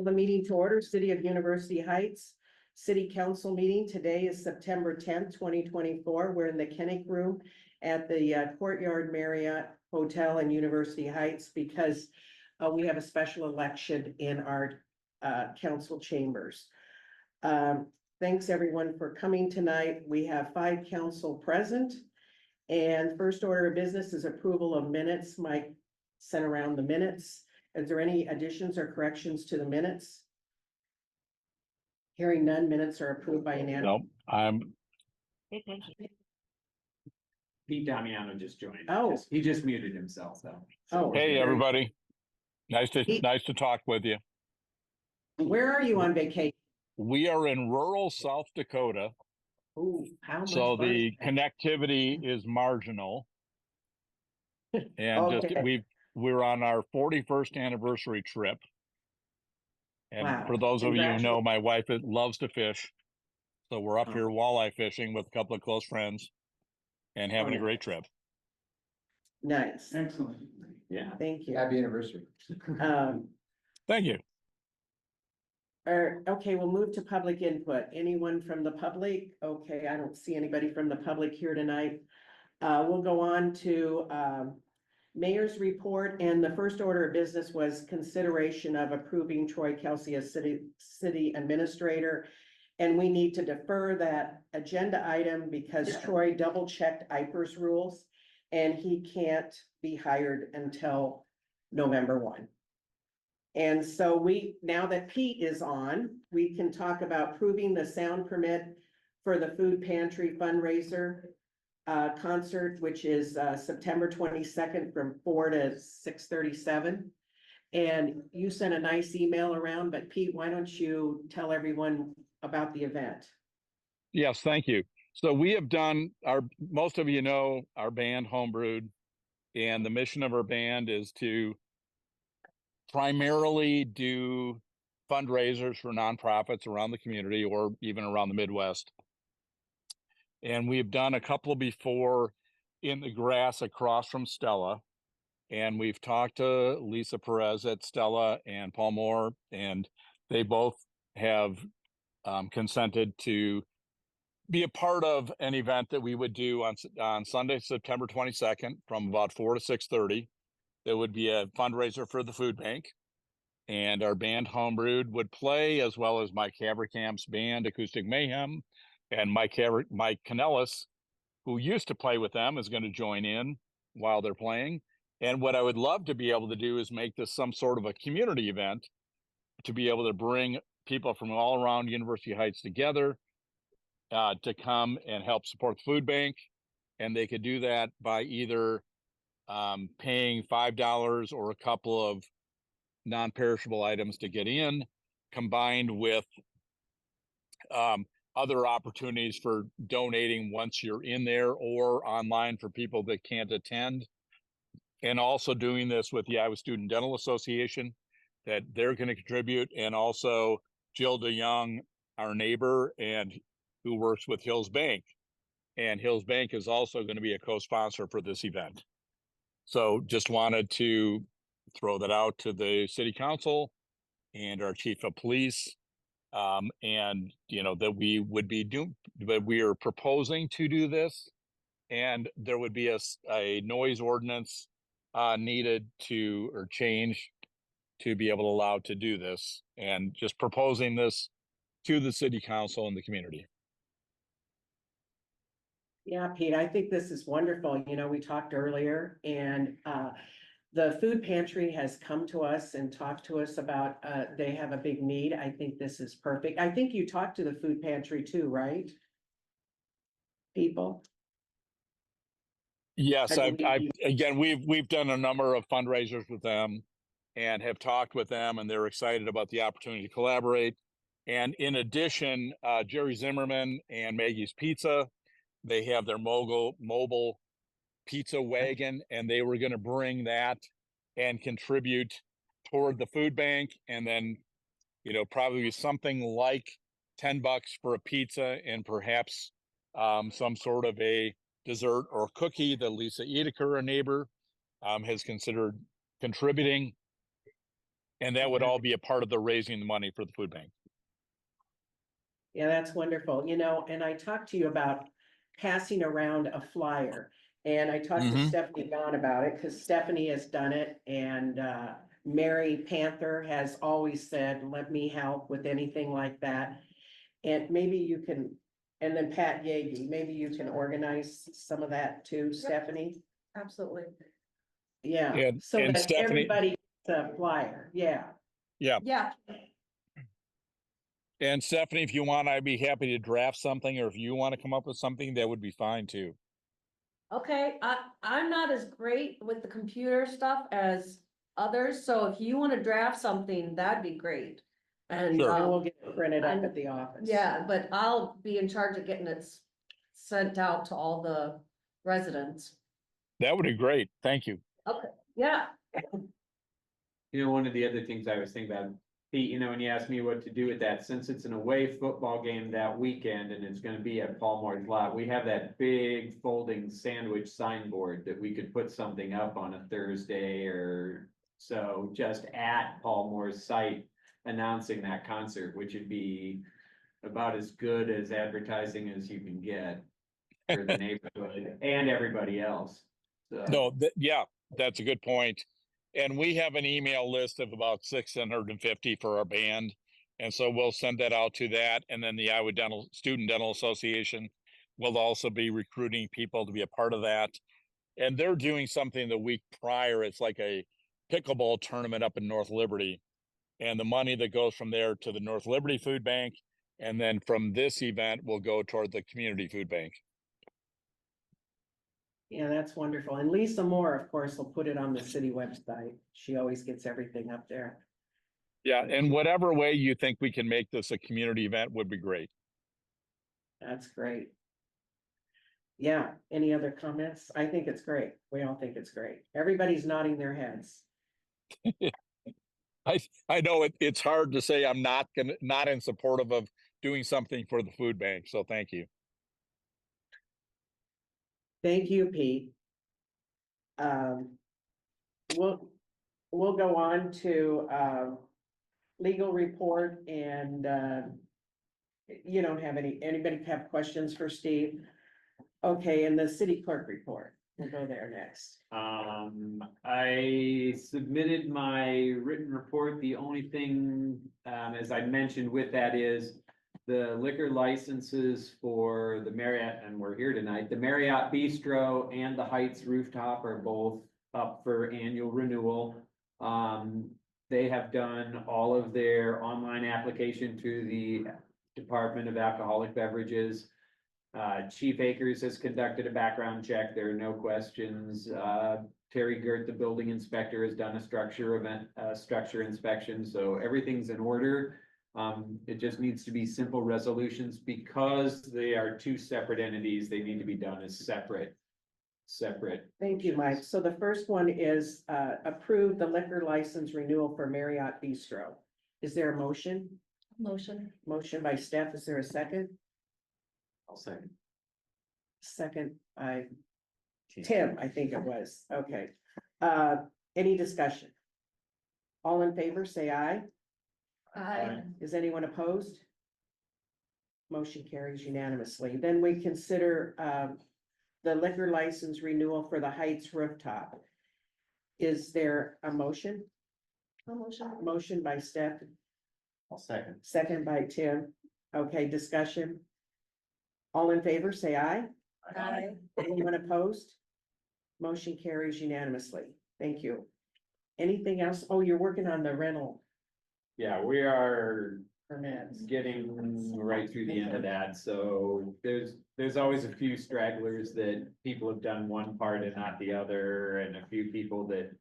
the meeting to order. City of University Heights City Council meeting. Today is September 10th, 2024. We're in the Kennick Room at the Courtyard Marriott Hotel in University Heights because we have a special election in our council chambers. Thanks everyone for coming tonight. We have 5 council present. And first order of business is approval of minutes. Mike sent around the minutes. Is there any additions or corrections to the minutes? Hearing none, minutes are approved by unanimous. No, Pete Damiano just joined. Oh. He just muted himself though. Oh. hey, everybody. Nice to talk with you. Where are you on vacation? We are in rural South Dakota, Ooh, how much so fun the is that? connectivity is marginal. And Okay. we're on our 41st anniversary trip. And Wow. for those of you who know, my wife loves to fish. So we're up Oh. here walleye fishing with a couple of close friends and having a great trip. Nice. Excellent. Yeah. Thank you. Happy anniversary. Thank you. Okay, we'll move to public input. Anyone from the public? Okay, I don't see anybody from the public here tonight. We'll go on to mayor's report, and the first order of business was consideration of approving Troy Kelsey as city administrator. And we need to defer that agenda item because Troy double checked IPERS rules and he can't be hired until November 1. And so now that Pete is on, we can talk about proving the sound permit for the food pantry fundraiser concert, which is September 22nd from 4 to 6:37. And you sent a nice email around, but Pete, why don't you tell everyone about the event? Yes, thank you. So we have done most of you know our band Homebrewed, and the mission of our band is to primarily do fundraisers for nonprofits around the community or even around the Midwest. And we've done a couple before in the grass across from Stella. And we've talked to Lisa Perez at Stella and Paul Moore, and they both have consented to be a part of an event that we would do on Sunday, September 22nd from about 4 to 6:30. There would be a fundraiser for the food bank. And our band Homebrewed would play, as well as Mike Haverkamp's band Acoustic Mayhem, and Mike Kanellis, who used to play with them, is going to join in while they're playing. And what I would love to be able to do is make this some sort of a community event to be able to bring people from all around University Heights together to come and help support the food bank. And they could do that by either paying $5 or a couple of non-perishable items to get in, combined with other opportunities for donating once you're in there or online for people that can't attend. And also doing this with the Iowa Student Dental Association, that they're going to contribute, and also Jill DeYoung, our neighbor, and who works with Hills Bank. And Hills Bank is also going to be a co-sponsor for this event. So just wanted to throw that out to the city council and our chief of police. And that we would be but we are proposing to do this, and there would be a noise ordinance needed or change to be able to allow to do this, and just proposing this to the city council and the community. Yeah, Pete, I think this is wonderful. We talked earlier, and the food pantry has come to us and talked to us about they have a big need. I think this is perfect. I think you talked to the food pantry too, right? People. Yes, we've done a number of fundraisers with them and have talked with them, and they're excited about the opportunity to collaborate. And in addition, Jerry Zimmerman and Maggie's Pizza, they have their mobile pizza wagon, and they were going to bring that and contribute toward the food bank. And then, probably something like $10 for a pizza, and perhaps some sort of a dessert or cookie that Lisa Edeker, a neighbor, has considered contributing. And that would all be a part of the raising the money for the food bank. Yeah, that's wonderful, you know, and I talked to you about passing around a flyer. And I talked to Mhm. Stephanie Gahn about it, because Stephanie has done it, and Mary Panther has always said, let me help with anything like that. And maybe you can, and then Pat Yagi, maybe you can organize some of that too, Stephanie? Absolutely. Yeah, And- so and that Stephanie- everybody gets a flyer, yeah. Yeah, And Stephanie, if you want, I'd be happy to draft something, or if you want to come up with something, that would be fine too. okay, I'm not as great with the computer stuff as others, so if you wanna draft something, that'd be great. And, Sure. And we'll get it printed up I'm- at the office. yeah, but I'll be in charge of getting it sent out to all the residents. That would be great. Thank you. Yeah, You know, one of the other things I was thinking about, Pete, you know, when you asked me what to do with that, since it's an away football game that weekend and it's gonna be at Paul Moore's lot, we have that big folding sandwich signboard that we could put something up on a Thursday or so, just at Paul Moore's site announcing that concert, which would be about as good as advertising as you can get for the neighborhood and everybody else. So. No, yeah, that's a good point. And we have an email list of about 650 for our band. And so we'll send that out to that. And then the Iowa Student Dental Association will also be recruiting people to be a part of that. And they're doing something the week prior. It's like a pickleball tournament up in North Liberty. And the money that goes from there to the North Liberty Food Bank, and then from this event will go toward the community food bank. Yeah, that's wonderful. And Lisa Moore, of course, will put it on the city website. She always gets everything up there. Yeah, and whatever way you think we can make this a community event would be great. That's great. Yeah, any other comments? I think it's great. We all think it's great. Everybody's nodding their heads. I know it's hard to say I'm not in supportive of doing something for the food bank, so thank you. Thank you, Pete. We'll go on to, legal report and, you don't have anybody have questions for Steve? Okay, and the city clerk report. We'll go there next. I submitted my written report. The only thing, as I mentioned with that is the liquor licenses for the Marriott, and we're here tonight, the Marriott Bistro and the Heights Rooftop are both up for annual renewal. They have done all of their online application to the Department of Alcoholic Beverages. Chief Akers has conducted a background check. There are no questions. Terry Gert, the building inspector, has done a structure inspection, so everything's in order. It just needs to be simple resolutions because they are two separate entities. They need to be done as separate. Thank you, Mike. So the first one is, approve the liquor license renewal for Marriott Bistro. Is there a motion? motion. Motion by Steph. Is there a second? I'll second. Second by Tim, I think it was. Okay. Any discussion? All in favor, say aye. Is anyone opposed? Motion carries unanimously. Then we consider, the liquor license renewal for the Heights Rooftop. Is there a motion? Motion. Motion by Steph, I'll second. second by Tim. Okay, discussion. All in favor, say aye. Aye. Anyone opposed? Motion carries unanimously. Thank you. Anything else? Oh, you're working on the rental Yeah, we are permits. getting right through the end of that, so there's always a few stragglers that people have done one part and not the other, and a few people that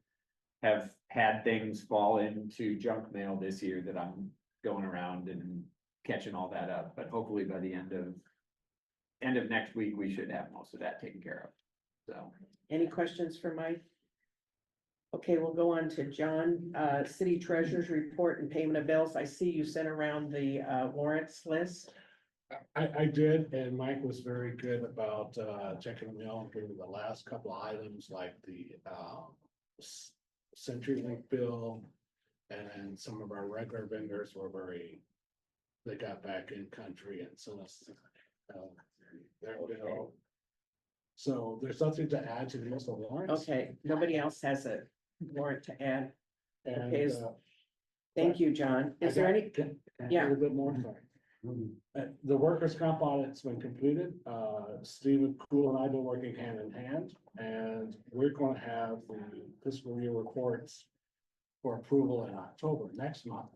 have had things fall into junk mail this year that I'm going around and catching all that up, but hopefully by the end of next week, we should have most of that taken care of, so. Any questions for Mike? Okay, we'll go on to John, city treasurer's report and payment of bills. I see you sent around the warrants list. I did, and Mike was very good about checking me out through the last couple of items like the CenturyLink bill, And then some of our regular vendors were they got back in country and so there we go. So there's something to add to the list of warrants. Okay, nobody else has a warrant to add. And, Okay, Thank you, John. Is there any, Can I Yeah. add a bit more? Sorry. The workers' comp audit's been completed. Stephen Cool and I have been working hand in hand, and we're gonna have the fiscal year reports for approval in October, next month,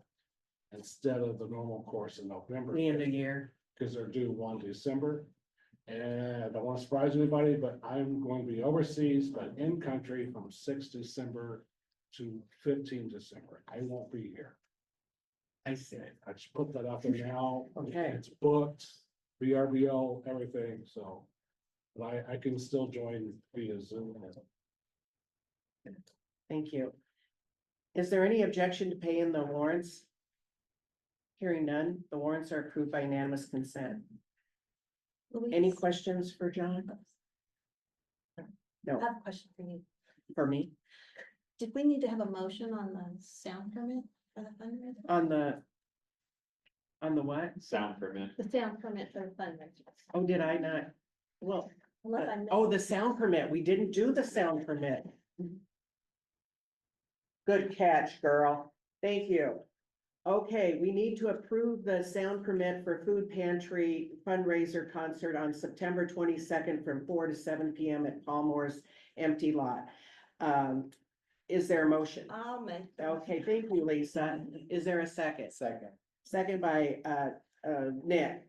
instead of the normal course in November, the end of year? because they're due 1 December. And I don't want to surprise anybody, but I'm going to be overseas, but in country from 6 December to 15 December. I won't be here. I see. I just put that out there now. Okay. It's booked, VRBO, everything, so. But I can still join via Zoom. Thank you. Is there any objection to paying the warrants? Hearing none, the warrants are approved by unanimous consent. Any Louise, questions for John? I No, have a question for you. for me, Did we need to have a motion on the sound permit for the fundraiser? on the what? Sound permit. The sound permit for the fundraiser. Oh, did I not? Well, Unless I missed. oh, the sound permit. We didn't do the sound permit. Good catch, girl. Thank you. Okay, we need to approve the sound permit for food pantry fundraiser concert on September 22nd from 4 to 7 PM at Palmore's empty lot. Is there a motion? I'll make. the Okay, thank you, Lisa. Is there a second? Second. Second by, Nick.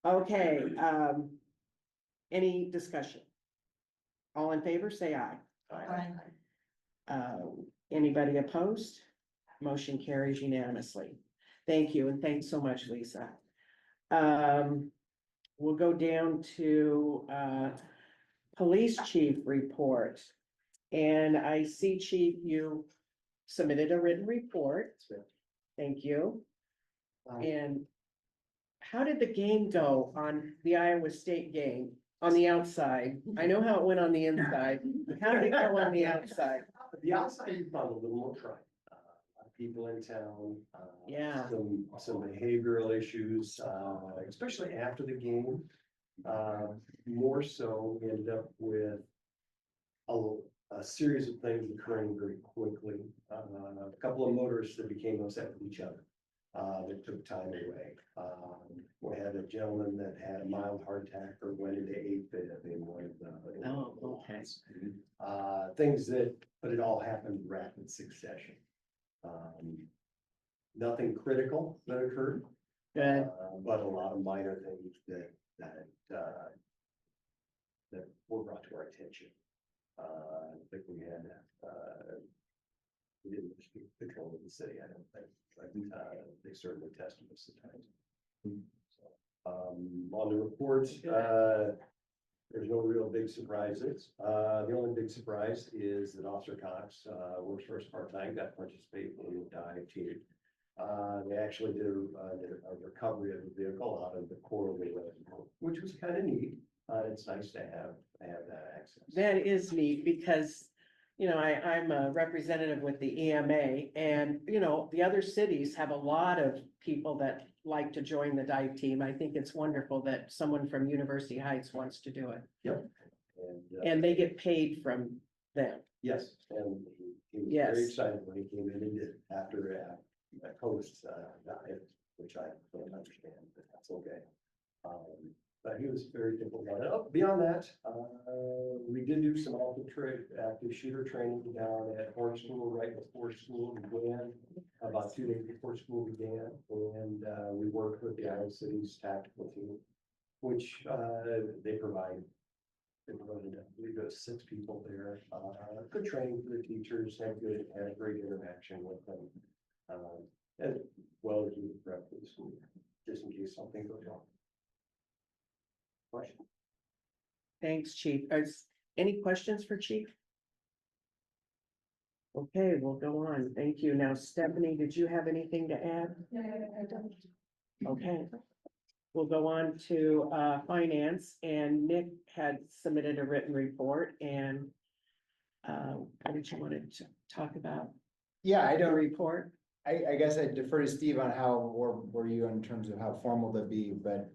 Okay, any discussion? All in favor, say aye. Aye. Anybody opposed? Motion carries unanimously. Thank you, and thanks so much, Lisa. We'll go down to, police chief report. And I see, chief, you submitted a written report. Thank you. And how did the game go on the Iowa State game on the outside? I know how it went on the inside. How did it go on the outside? The outside is probably a little more trying. A lot of people in town. Yeah. Some behavioral issues, especially after the game. More so, we ended up with a series of things occurring very quickly. A couple of motorists that became upset with each other. That took time away. We had a gentleman that had a mild heart attack or went into AFib in one of the. Oh, okay. Things that, but it all happened in rapid succession. Nothing critical that occurred. Good. But a lot of minor things that were brought to our attention. I think we had, we didn't speak control of the city, I don't think, but, they certainly tested us at times. So, on the report, there's no real big surprises. The only big surprise is that Officer Cox, works for us part-time, got to participate in the dive team. They actually did a recovery of the vehicle out of the Coral Reservoir, which was kind of neat. It's nice to have that access. That is neat because, you know, I'm a representative with the EMA and, you know, the other cities have a lot of people that like to join the dive team. I think it's wonderful that someone from University Heights wants to do it Yep. and they get paid from them. Yes, and he was Yes. very excited when he came in and did after a post diet, which I don't understand, but that's okay. But he was very difficult about it. Oh, beyond that, we did do some active shooter training down at Horn School right before school began, about 2 days before school began. And we worked with the Iowa City's tactical team, which they provided. They provided, I believe it was 6 people there. Good training for the teachers, had a great interaction with them. As well as we prep for the school, just in case something goes wrong. Question? Thanks, Chief. Any questions for Chief? Okay, we'll go on. Thank you. Now, Stephanie, did you have anything to add? No, I don't. Okay. We'll go on to finance and Nick had submitted a written report and what did you want to talk about? Yeah, I The don't, report? I guess I defer to Steve on how, or were you in terms of how formal to be, but,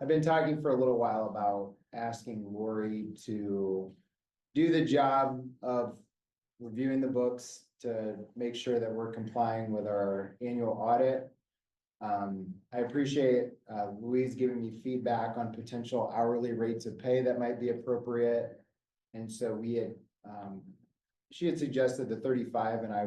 I've been talking for a little while about asking Lori to do the job of reviewing the books to make sure that we're complying with our annual audit. I appreciate, Louise giving me feedback on potential hourly rates of pay that might be appropriate. And so we had, she had suggested the 35, and I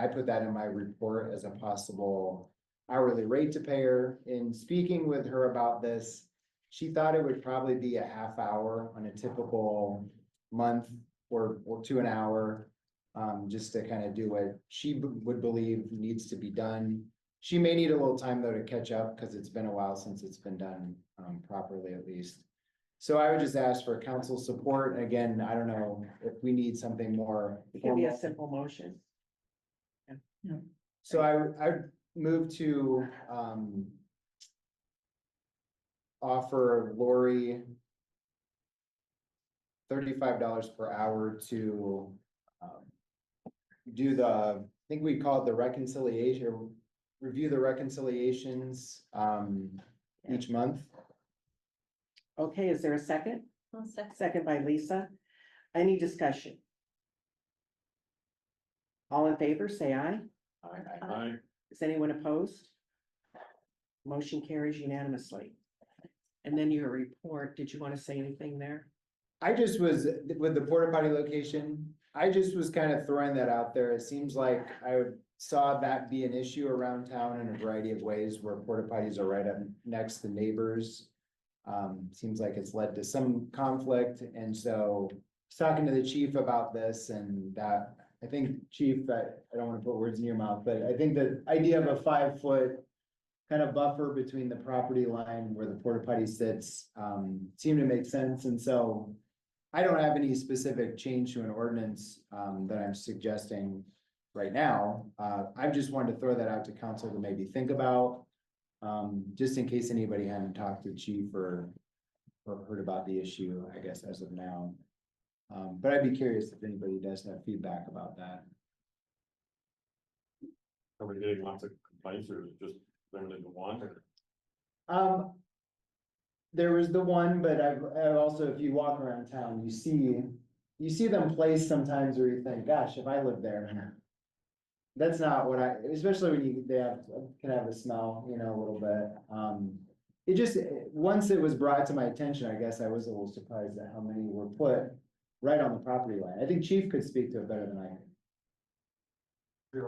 put that in my report as a possible hourly rate to pay her. In speaking with her about this, she thought it would probably be a half hour on a typical month or to an hour. Just to kind of do what she would believe needs to be done. She may need a little time though to catch up because it's been a while since it's been done properly at least. So I would just ask for council support. And again, I don't know if we need something more It could be a formal. simple motion. So I move to offer Lori $35 per hour to do I think we call it the reconciliation, or review the reconciliations each month. Okay, is there a second? One second. Second by Lisa. Any discussion? All in favor, say aye. Aye. Is anyone opposed? Motion carries unanimously. And then your report, did you want to say anything there? I just was, with the porta potty location, I just was kind of throwing that out there. It seems like I saw that be an issue around town in a variety of ways where porta potties are right up next to neighbors. Seems like it's led to some conflict, and so I was talking to the chief about this, and that, I think, chief, I don't want to put words in your mouth, but I think the idea of a 5-foot kind of buffer between the property line where the porta potty sits, seemed to make sense, and so I don't have any specific change to an ordinance, that I'm suggesting right now. I just wanted to throw that out to council to maybe think about, just in case anybody hadn't talked to the chief or heard about the issue, I guess, as of now. But I'd be curious if anybody does have feedback about that. Are we getting lots of complaints or is it just limited to one? Or There was the one, but I've also, if you walk around town, you see them placed sometimes where you think, gosh, if I lived there. That's not what especially when can have a smell, a little bit. It just, once it was brought to my attention, I guess I was a little surprised at how many were put right on the property line. I think Chief could speak to it better than I can. There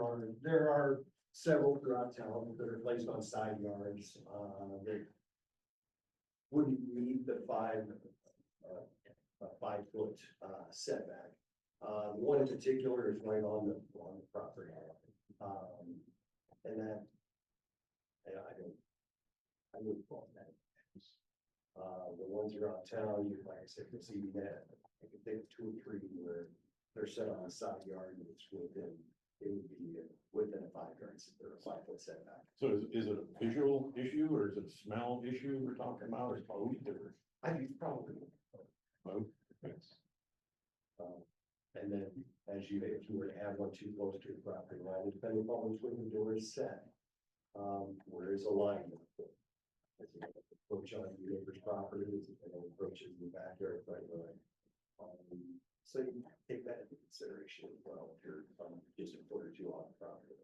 are several throughout town that are placed on side yards, that wouldn't meet the 5-foot setback. One in particular is right on the property. And that, I wouldn't call that. The ones around town, like I said, you see that, I can think of 2 or 3 where they're set on a side yard and it would be within a 5-yard, or a 5-foot setback. so is it a visual issue or is it a smell issue we're talking about or both or I think it's probably. both? It's- And then if you were to have one too close to the property line, depending upon which way the door is set, where is a line? As you approach on your neighbor's property, and then approaches the backyard right away. So you take that into consideration as well, if you're just a foot or 2 off the property.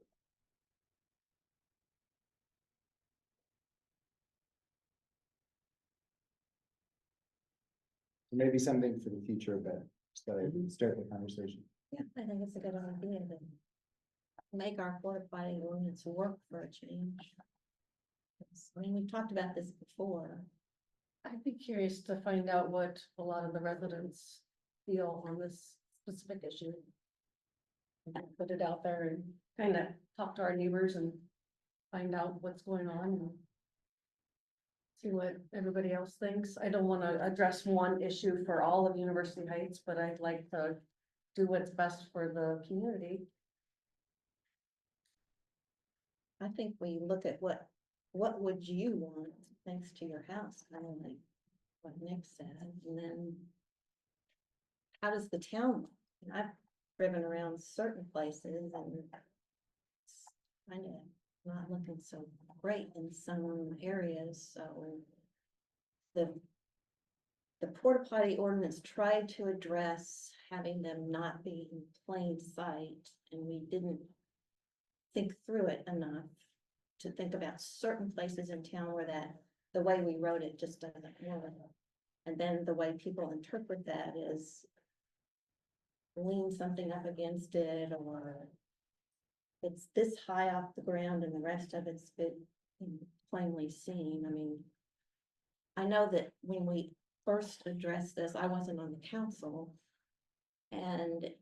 Maybe something for the future, but just that I start the conversation. Yeah, I think it's a good idea to make our porta potty ordinance work for a change. I mean, we've talked about this before. I'd be curious to find out what a lot of the residents feel on this specific issue. We can put it out there and kind of talk to our neighbors and find out what's going on and see what everybody else thinks. I don't want to address one issue for all of University Heights, but I'd like to do what's best for the community. I think we look at what would you want next to your house, kind of like what Nick said, and then how does the town look? And I've driven around certain places and it's kind of not looking so great in some areas, so. The porta potty ordinance tried to address having them not be in plain sight, and we didn't think through it enough to think about certain places in town where the way we wrote it just doesn't work. And then the way people interpret that is lean something up against it, or it's this high off the ground and the rest of it's been plainly seen. I mean, I know that when we first addressed this, I wasn't on the council, and the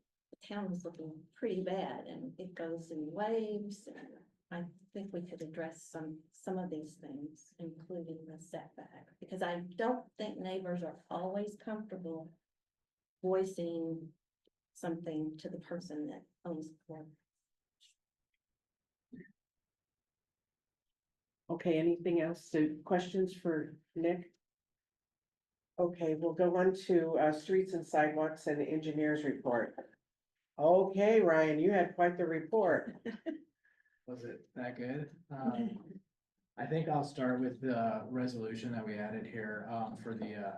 town was looking pretty bad, and it goes in waves, and I think we could address some of these things, including the setback, because I don't think neighbors are always comfortable voicing something to the person that owns the property. Okay, anything else? So questions for Nick? Okay, we'll go on to streets and sidewalks and the engineer's report. Okay, Ryan, you had quite the report. Was it that good? I think I'll start with the resolution that we added here, for the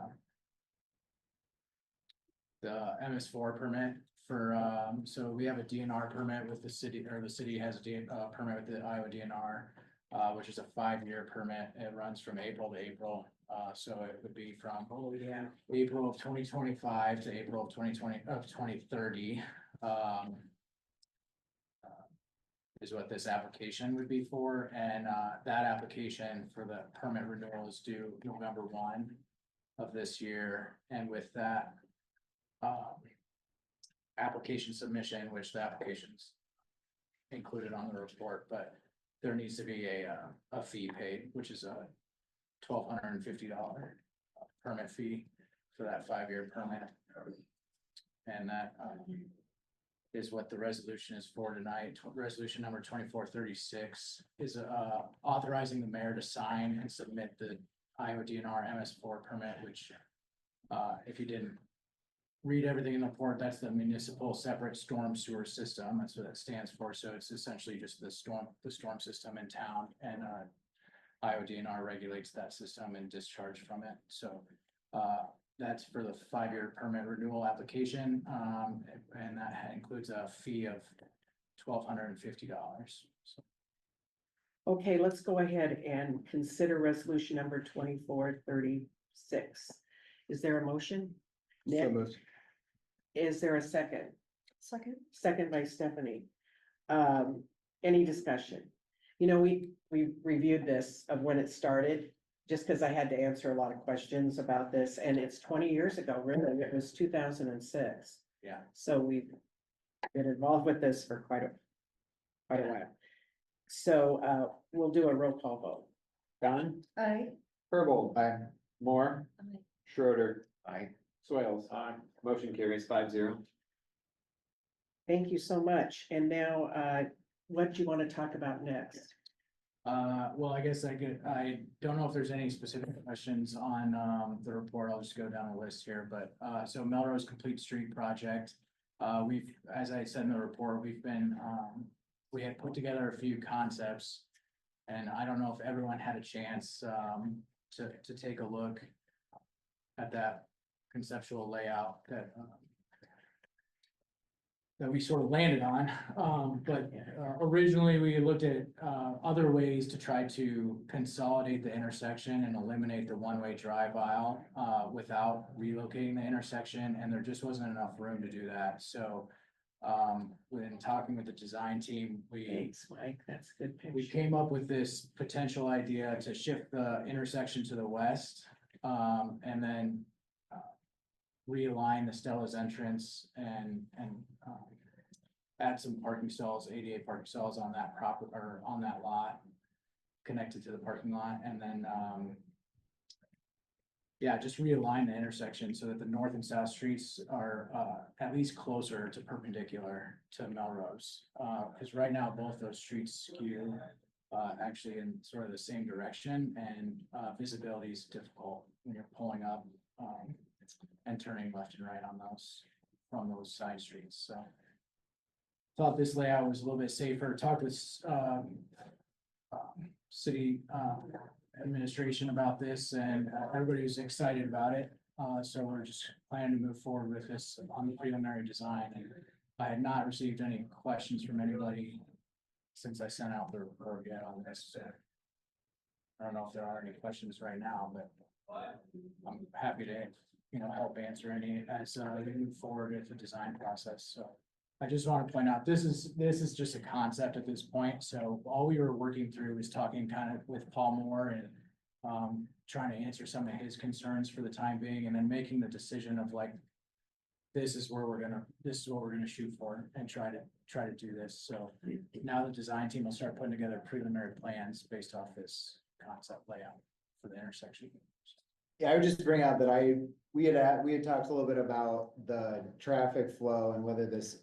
MS4 permit for, so we have a DNR permit with the city, or the city has a permit with the Iowa DNR, which is a 5-year permit. It runs from April to April. So it would be from April of 2025 to April of 2030. Is what this application would be for, and that application for the permit renewal is due November 1 of this year. And with that application submission, which the application's included on the report, but there needs to be a fee paid, which is a $1,250 permit fee for that 5-year permit. And that is what the resolution is for tonight. Resolution number 2436 is authorizing the mayor to sign and submit the Iowa DNR MS4 permit, which if you didn't read everything in the report, that's the municipal separate storm sewer system. That's what that stands for. So it's essentially just the storm system in town, and Iowa DNR regulates that system and discharge from it. So that's for the 5-year permit renewal application, and that includes a fee of $1,250. So Okay, let's go ahead and consider resolution number 2436. Is there a motion? Nick, is there a second? Second. Second by Stephanie. Any discussion? You know, we reviewed this of when it started, just because I had to answer a lot of questions about this, and it's 20 years ago, really. It was 2006. Yeah. So we've been involved with this for quite a while. So we'll do a roll call vote. Don, Aye. Herbold, Aye. Moore, Aye. Schroeder, Aye. Swales. Motion carries 5-0. Thank you so much. And now, what do you want to talk about next? Well, I guess I don't know if there's any specific questions on the report. I'll just go down the list here, but so Melrose Complete Street Project. We've, as I said in the report, we had put together a few concepts, and I don't know if everyone had a chance to take a look at that conceptual layout that we sort of landed on. But originally we looked at other ways to try to consolidate the intersection and eliminate the one-way drive aisle without relocating the intersection, and there just wasn't enough room to do that. So when talking with the design team, Thanks, Mike. That's a good we picture. came up with this potential idea to shift the intersection to the west, and then realign the Stella's entrance and add some parking stalls, ADA parking stalls on that or on that lot connected to the parking lot. And then yeah, just realign the intersection so that the north and south streets are at least closer to perpendicular to Melrose. Because right now, both those streets skew actually in sort of the same direction, and visibility is difficult when you're pulling up and turning left and right on those from those side streets. So thought this layout was a little bit safer, talked with, city, administration about this, and everybody was excited about it. So we're just planning to move forward with this on the preliminary design, and I had not received any questions from anybody since I sent out the report yet on this, so. I don't know if there are any questions right now, but I'm happy to, help answer any as we move forward with the design process, so. I just want to point out, this is just a concept at this point, so all we were working through was talking kind of with Paul Moore and trying to answer some of his concerns for the time being, and then making the decision of like, this is what we're gonna shoot for and try to do this, so now the design team will start putting together preliminary plans based off this concept layout for the intersection. Yeah, I would just bring out that we had talked a little bit about the traffic flow and whether this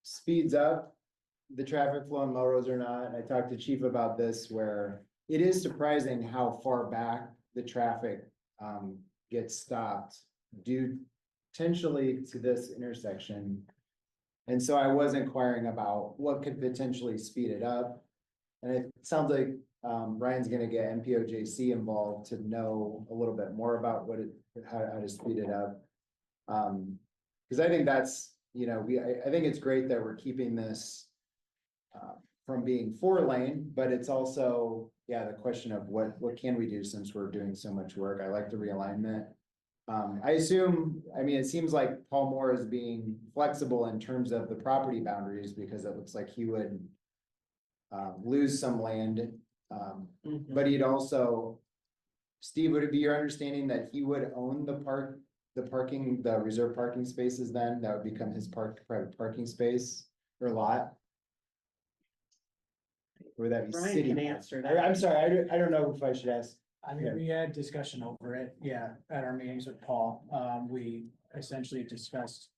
speeds up the traffic flow in Melrose or not. And I talked to Chief about this, where it is surprising how far back the traffic gets stopped due potentially to this intersection. And so I was inquiring about what could potentially speed it up. And it sounds like Ryan's gonna get MPOJC involved to know a little bit more about how to speed it up. Cause I think that's, I think it's great that we're keeping this from being 4-lane, but it's also, the question of what can we do since we're doing so much work. I like the realignment. It seems like Paul Moore is being flexible in terms of the property boundaries, because it looks like he would lose some land. But he'd also, Steve, would it be your understanding that he would own the reserved parking spaces then? That would become his private parking space or lot? Or would that be Brian city? can answer that. I'm sorry, I don't know if I should ask. I mean, we had discussion over it, at our meetings with Paul. We essentially discussed,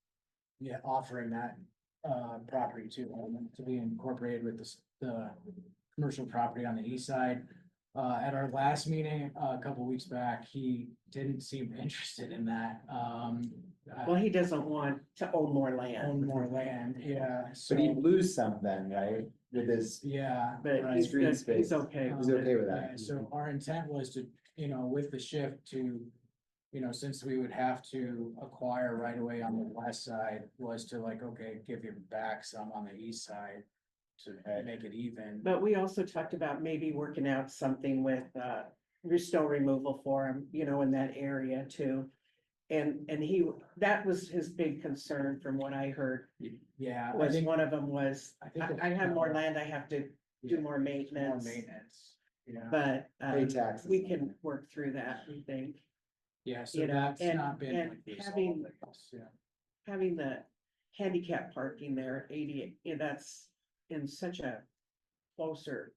offering that property to him to be incorporated with the commercial property on the east side. At our last meeting, a couple weeks back, he didn't seem interested in that. Well, he doesn't want to own more land. Own more land, But he'd lose some then, right? With his, But right. he's Green good, space. he's okay. he's okay with Yeah, that. so our intent was to, with the shift to, since we would have to acquire right away on the west side, was to like, okay, give you back some on the east side to make it even. But we also talked about maybe working out something with snow removal for him, in that area too. And that was his big concern from what I heard, Yeah, I was think, one of them was, I think. I have more land, I have to do more More maintenance. maintenance, But Pay taxes. we can work through that, we think. yeah, so You know, that's and- not been. and like this having- all, I guess, yeah. Having the handicap parking there at 88, that's in such a closer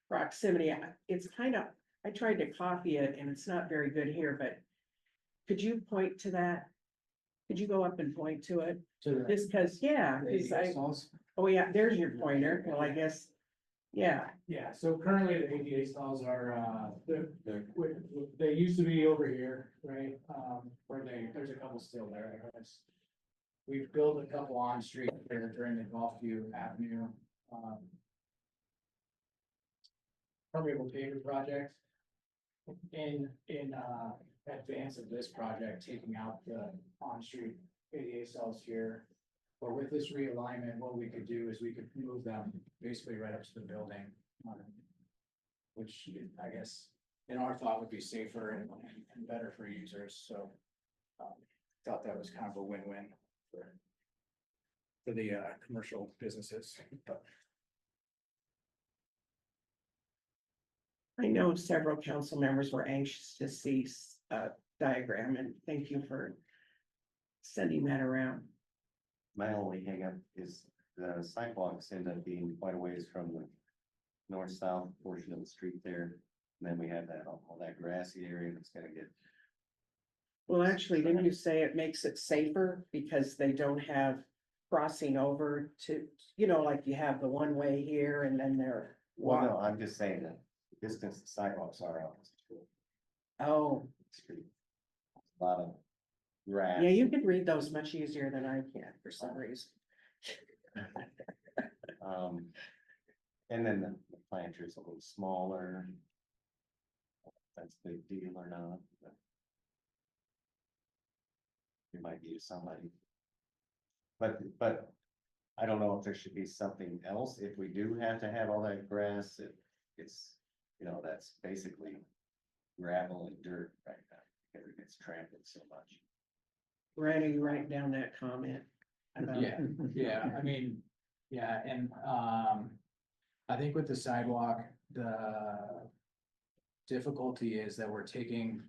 proximity. It's kind of, I tried to copy it and it's not very good here, but could you point to that? Could you go up and point to it? To the- Just because, yeah, the 'cause I, stalls. oh yeah, there's your pointer. Well, I guess, yeah, Yeah, so currently the ADA stalls are, they used to be over here, right? There's a couple still there, I guess. We've built a couple on street here during the Gulfview Avenue, permeable paver project. In advance of this project, taking out the on-street ADA cells here. But with this realignment, what we could do is we could move them basically right up to the building. Which I guess in our thought would be safer and better for users, so. Thought that was kind of a win-win for the commercial businesses, but. I know several council members were anxious to see a diagram, and thank you for sending that around. My only hangup is the sidewalks end up being quite a ways from the north-south portion of the street there. And then we have all that grassy area that's gonna get. Well, actually, didn't you say it makes it safer because they don't have crossing over to, like you have the one way here and then they're. Well, no, I'm just saying that the distance the sidewalks are on Oh, the street. A lot of grass. yeah, you can read those much easier than I can for some reason. And then the planter's a little smaller. That's a big deal or not, but. It might be to somebody. But I don't know if there should be something else, if we do have to have all that grass, it's, you know, that's basically gravel and dirt right now, because it gets trampled so much. Randy, you write down that comment. about- Yeah, yeah, I mean, yeah, and, I think with the sidewalk, the difficulty is that we're taking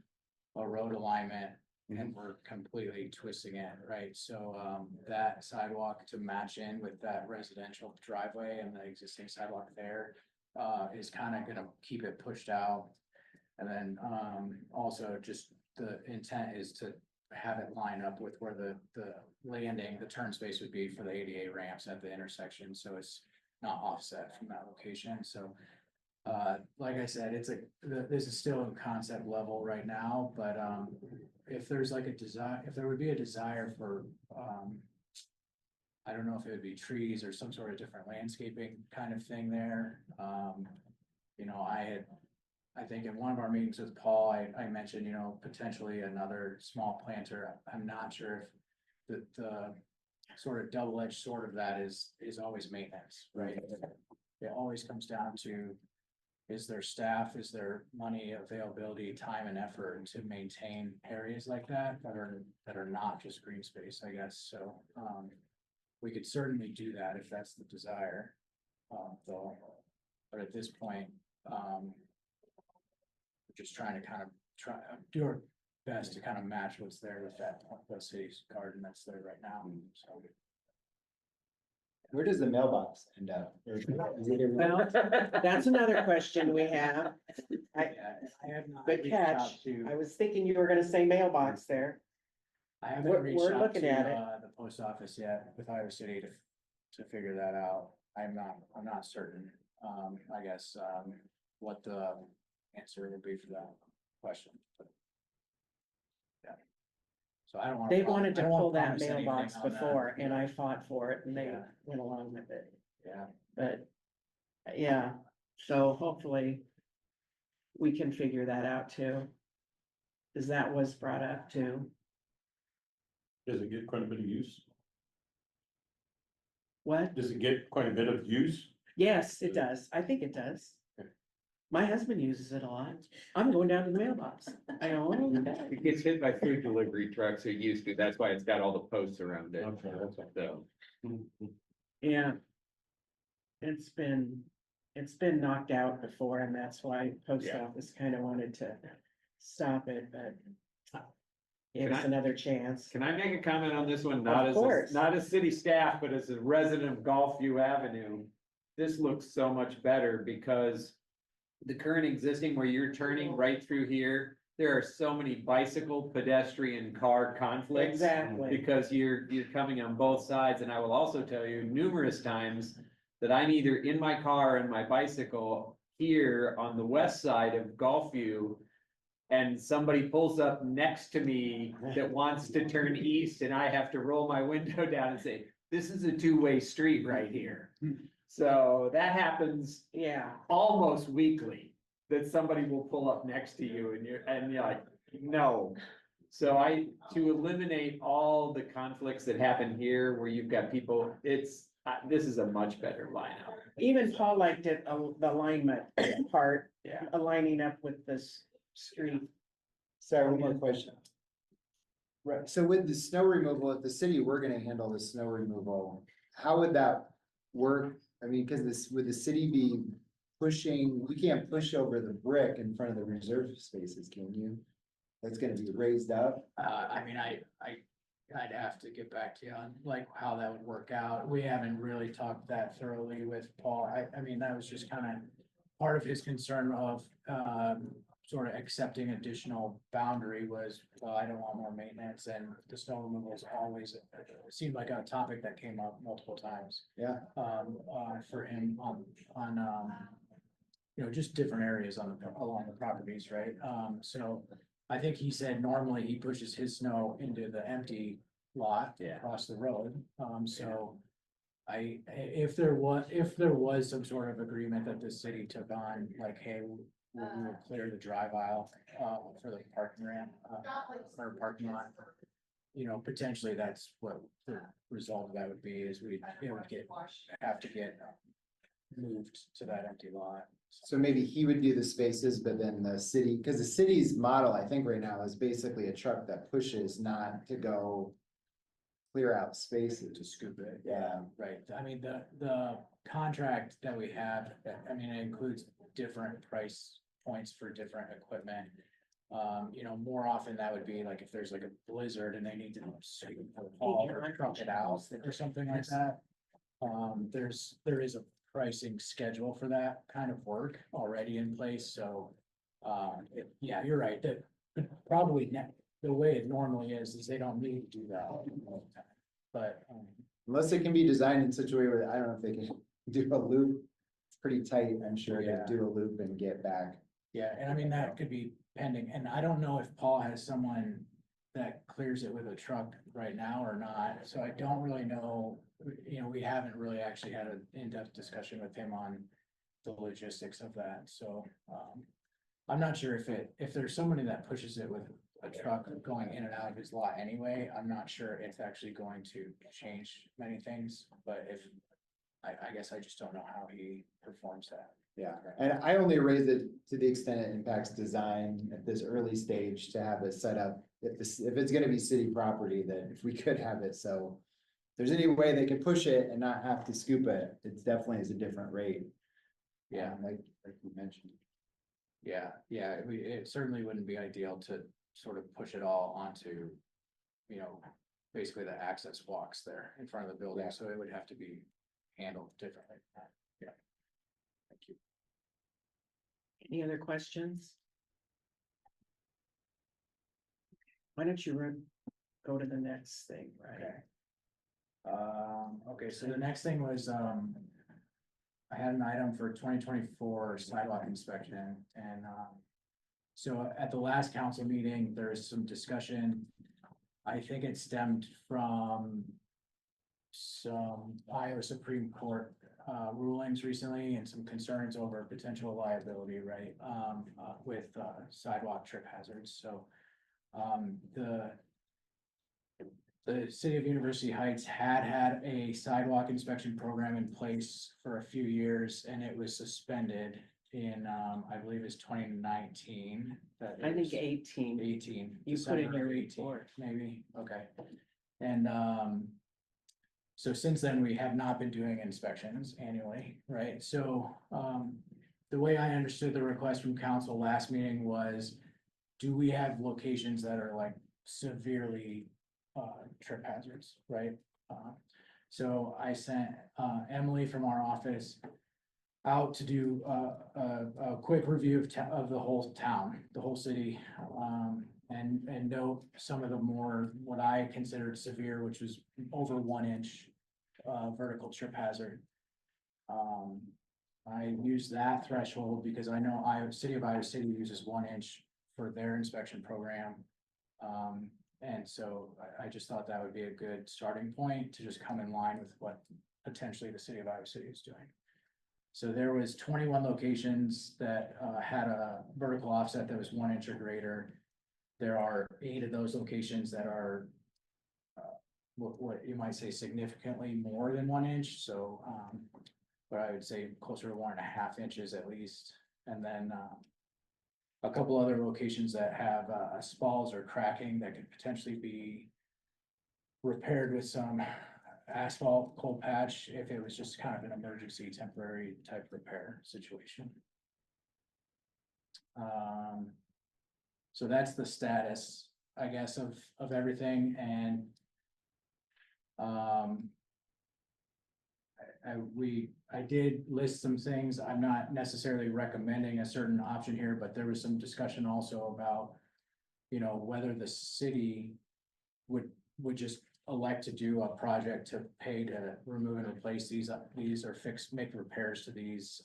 a road alignment and we're completely twisting it, right? So, that sidewalk to match in with that residential driveway and the existing sidewalk there, is kind of gonna keep it pushed out. And then, also just the intent is to have it line up with where the landing, the turn space would be for the ADA ramps at the intersection, so it's not offset from that location, so. Like I said, it's this is still in concept level right now, but, if there's like a desire, if there would be a desire for, I don't know if it would be trees or some sort of different landscaping kind of thing there, you know, I think in one of our meetings with Paul, I mentioned, you know, potentially another small planter. I'm not sure if the sort of double-edged sword of that is always maintenance, right? It always comes down to, is there staff, is there money availability, time and effort to maintain areas like that that are not just green space, I guess, so, we could certainly do that if that's the desire, though, but at this point, just trying to kind of do our best to kind of match what's there with the city's garden that's there right now, so. Where does the mailbox end up? Or is it in- Well, that's another question we have. Yeah, I have not Good reached out catch. to, I was thinking you were gonna say mailbox there. I haven't we're reached out looking to, at it. the post office yet with Iowa City to figure that out. I'm not certain, I guess, what the answer would be for that question, but. Yeah. So I don't want. They wanted to pull that mailbox before and I fought for it and they Yeah. went along with it, Yeah, but. Yeah, so hopefully. We can figure that out too. Cause that was brought up too. Does it get quite a bit of use? What? Does it get quite a bit of use? Yes, it does. I think it does. Okay. My husband uses it a lot. I'm going down to the mailbox. I go, oh, okay. It gets hit by food delivery trucks, it used to, that's why it's got all the posts around it. Okay, that's all. So, Yeah. It's been knocked out before and that's why post Yeah. office kind of wanted to stop it, but. Give Can us I- another chance. can I make a comment on this one? Not Of as, course. not as city staff, but as a resident of Gulfview Avenue. This looks so much better because the current existing where you're turning right through here, there are so many bicycle, pedestrian, car conflicts. Exactly. Because you're coming on both sides, and I will also tell you numerous times that I'm either in my car and my bicycle here on the west side of Gulfview. And somebody pulls up next to me that wants to turn east, and I have to roll my window down and say, this is a two-way street right here. So that happens Yeah, almost weekly, that somebody will pull up next to you and you're like, no. So to eliminate all the conflicts that happen here where you've got people, this is a much better lineup. even Paul liked it, the alignment part, Yeah. aligning up with this street. Sorry, one more question. Right, so with the snow removal, if the city were gonna handle the snow removal, how would that work? I mean, cause would the city be pushing, you can't push over the brick in front of the reserve spaces, can you? That's gonna be raised up? I mean, I'd have to get back to you on like how that would work out. We haven't really talked that thoroughly with Paul. I mean, that was just kind of part of his concern of, sort of accepting additional boundary was, well, I don't want more maintenance, and the snow removal is always, it seemed like a topic that came up multiple times. Yeah. For him on, you know, just different areas along the properties, right? So I think he said normally he pushes his snow into the empty lot Yeah. across the road. So if there was some sort of agreement that the city took on, like, hey, we will clear the drive aisle, for the parking ramp, or parking lot. You know, potentially that's what the result of that would be, is it would have to get moved to that empty lot. So maybe he would do the spaces, but then the city, because the city's model, I think right now, is basically a truck that pushes, not to go clear out spaces. To scoop it. Yeah. Right, I mean, the contract that we have, I mean, it includes different price points for different equipment. You know, more often that would be like if there's like a blizzard and they need to haul or truck it out or something like that. There is a pricing schedule for that kind of work already in place, so. Yeah, you're right, that probably the way it normally is they don't need to do that all the time. But, Unless it can be designed in such a way where, I don't know if they can do a loop. It's pretty tight, I'm sure, to Yeah. do a loop and get back. yeah, and I mean, that could be pending, and I don't know if Paul has someone that clears it with a truck right now or not, so I don't really know. You know, we haven't really actually had an in-depth discussion with him on the logistics of that, so, I'm not sure if there's somebody that pushes it with a truck going in and out of his lot anyway, I'm not sure it's actually going to change many things, but if, I guess I just don't know how he performs that. Yeah, and I only raise it to the extent it impacts design at this early stage to have it set up. If it's gonna be city property, then if we could have it, so. If there's any way they can push it and not have to scoop it, it's definitely is a different rate. Yeah. Like you mentioned. Yeah, it certainly wouldn't be ideal to sort of push it all onto, you know, basically the access walks there in front of the building, Yeah. so it would have to be handled differently. Yeah. Thank you. Any other questions? Why don't you go to the next thing, right? Okay. Okay, so the next thing was, I had an item for 2024 sidewalk inspection and, so at the last council meeting, there was some discussion. I think it stemmed from some Iowa Supreme Court, rulings recently and some concerns over potential liability, right? With, sidewalk trip hazards, so, the city of University Heights had a sidewalk inspection program in place for a few years and it was suspended in, I believe it's 2019. I think 18. 18. You put in your December 18, report. maybe, okay. And, so since then, we have not been doing inspections annually, right? So, the way I understood the request from council last meeting was, do we have locations that are like severely trip hazards, right? So I sent Emily from our office out to do a quick review of the whole town, the whole city, and note some of the more, what I considered severe, which was over 1 inch vertical trip hazard. I use that threshold because I know city of Iowa City uses 1 inch for their inspection program. And so I just thought that would be a good starting point to just come in line with what potentially the city of Iowa City is doing. So there was 21 locations that had a vertical offset that was 1 inch or greater. There are 8 of those locations that are what you might say significantly more than 1 inch, so but I would say closer to 1.5 inches at least. And then a couple other locations that have spalls or cracking that could potentially be repaired with some asphalt cold patch if it was just kind of an emergency temporary type repair situation. So that's the status, I guess, of everything, and I did list some things. I'm not necessarily recommending a certain option here, but there was some discussion also about, you know, whether the city would just elect to do a project to pay to remove and replace these or make repairs to these.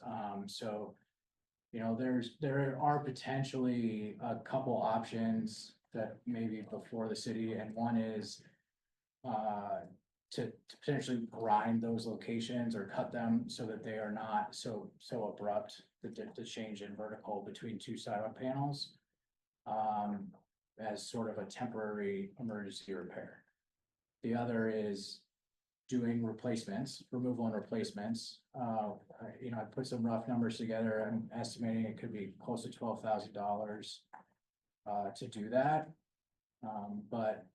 So, you know, there are potentially a couple options that maybe before the city, and one is to potentially grind those locations or cut them so that they are not so abrupt, the change in vertical between two sidewalk panels. As sort of a temporary emergency repair. The other is doing replacements, removal and replacements. I put some rough numbers together. I'm estimating it could be close to $12,000 to do that. But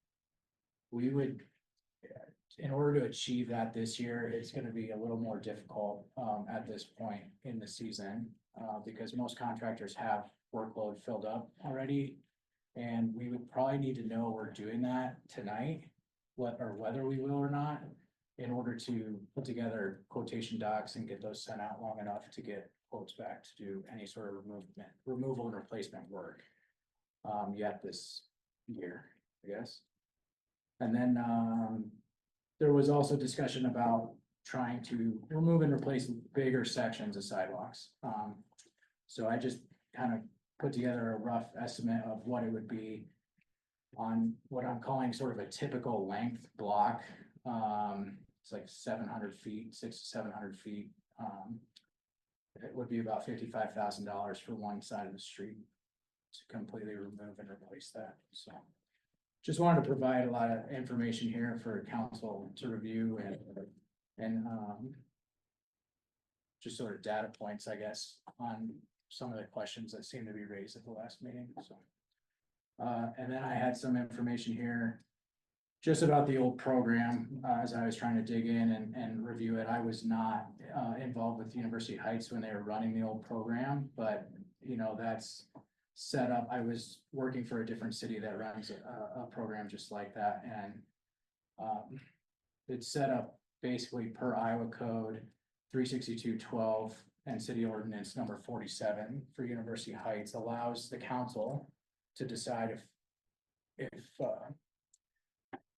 we would, in order to achieve that this year, it's gonna be a little more difficult at this point in the season. Because most contractors have workload filled up already. And we would probably need to know we're doing that tonight, whether we will or not, in order to put together quotation docs and get those sent out long enough to get quotes back to do any sort of removal and replacement work. Yet this year, I guess. And then, there was also discussion about trying to remove and replace bigger sections of sidewalks. So I just kind of put together a rough estimate of what it would be on what I'm calling sort of a typical length block. It's like 700 feet, 600 to 700 feet. It would be about $55,000 for one side of the street to completely remove and replace that. So just wanted to provide a lot of information here for council to review and just sort of data points, I guess, on some of the questions that seem to be raised at the last meeting, so. And then I had some information here just about the old program, as I was trying to dig in and review it. I was not involved with University Heights when they were running the old program, but that's set up. I was working for a different city that runs a program just like that, and it's set up basically per Iowa code 362.12 and city ordinance number 47 for University Heights allows the council to decide if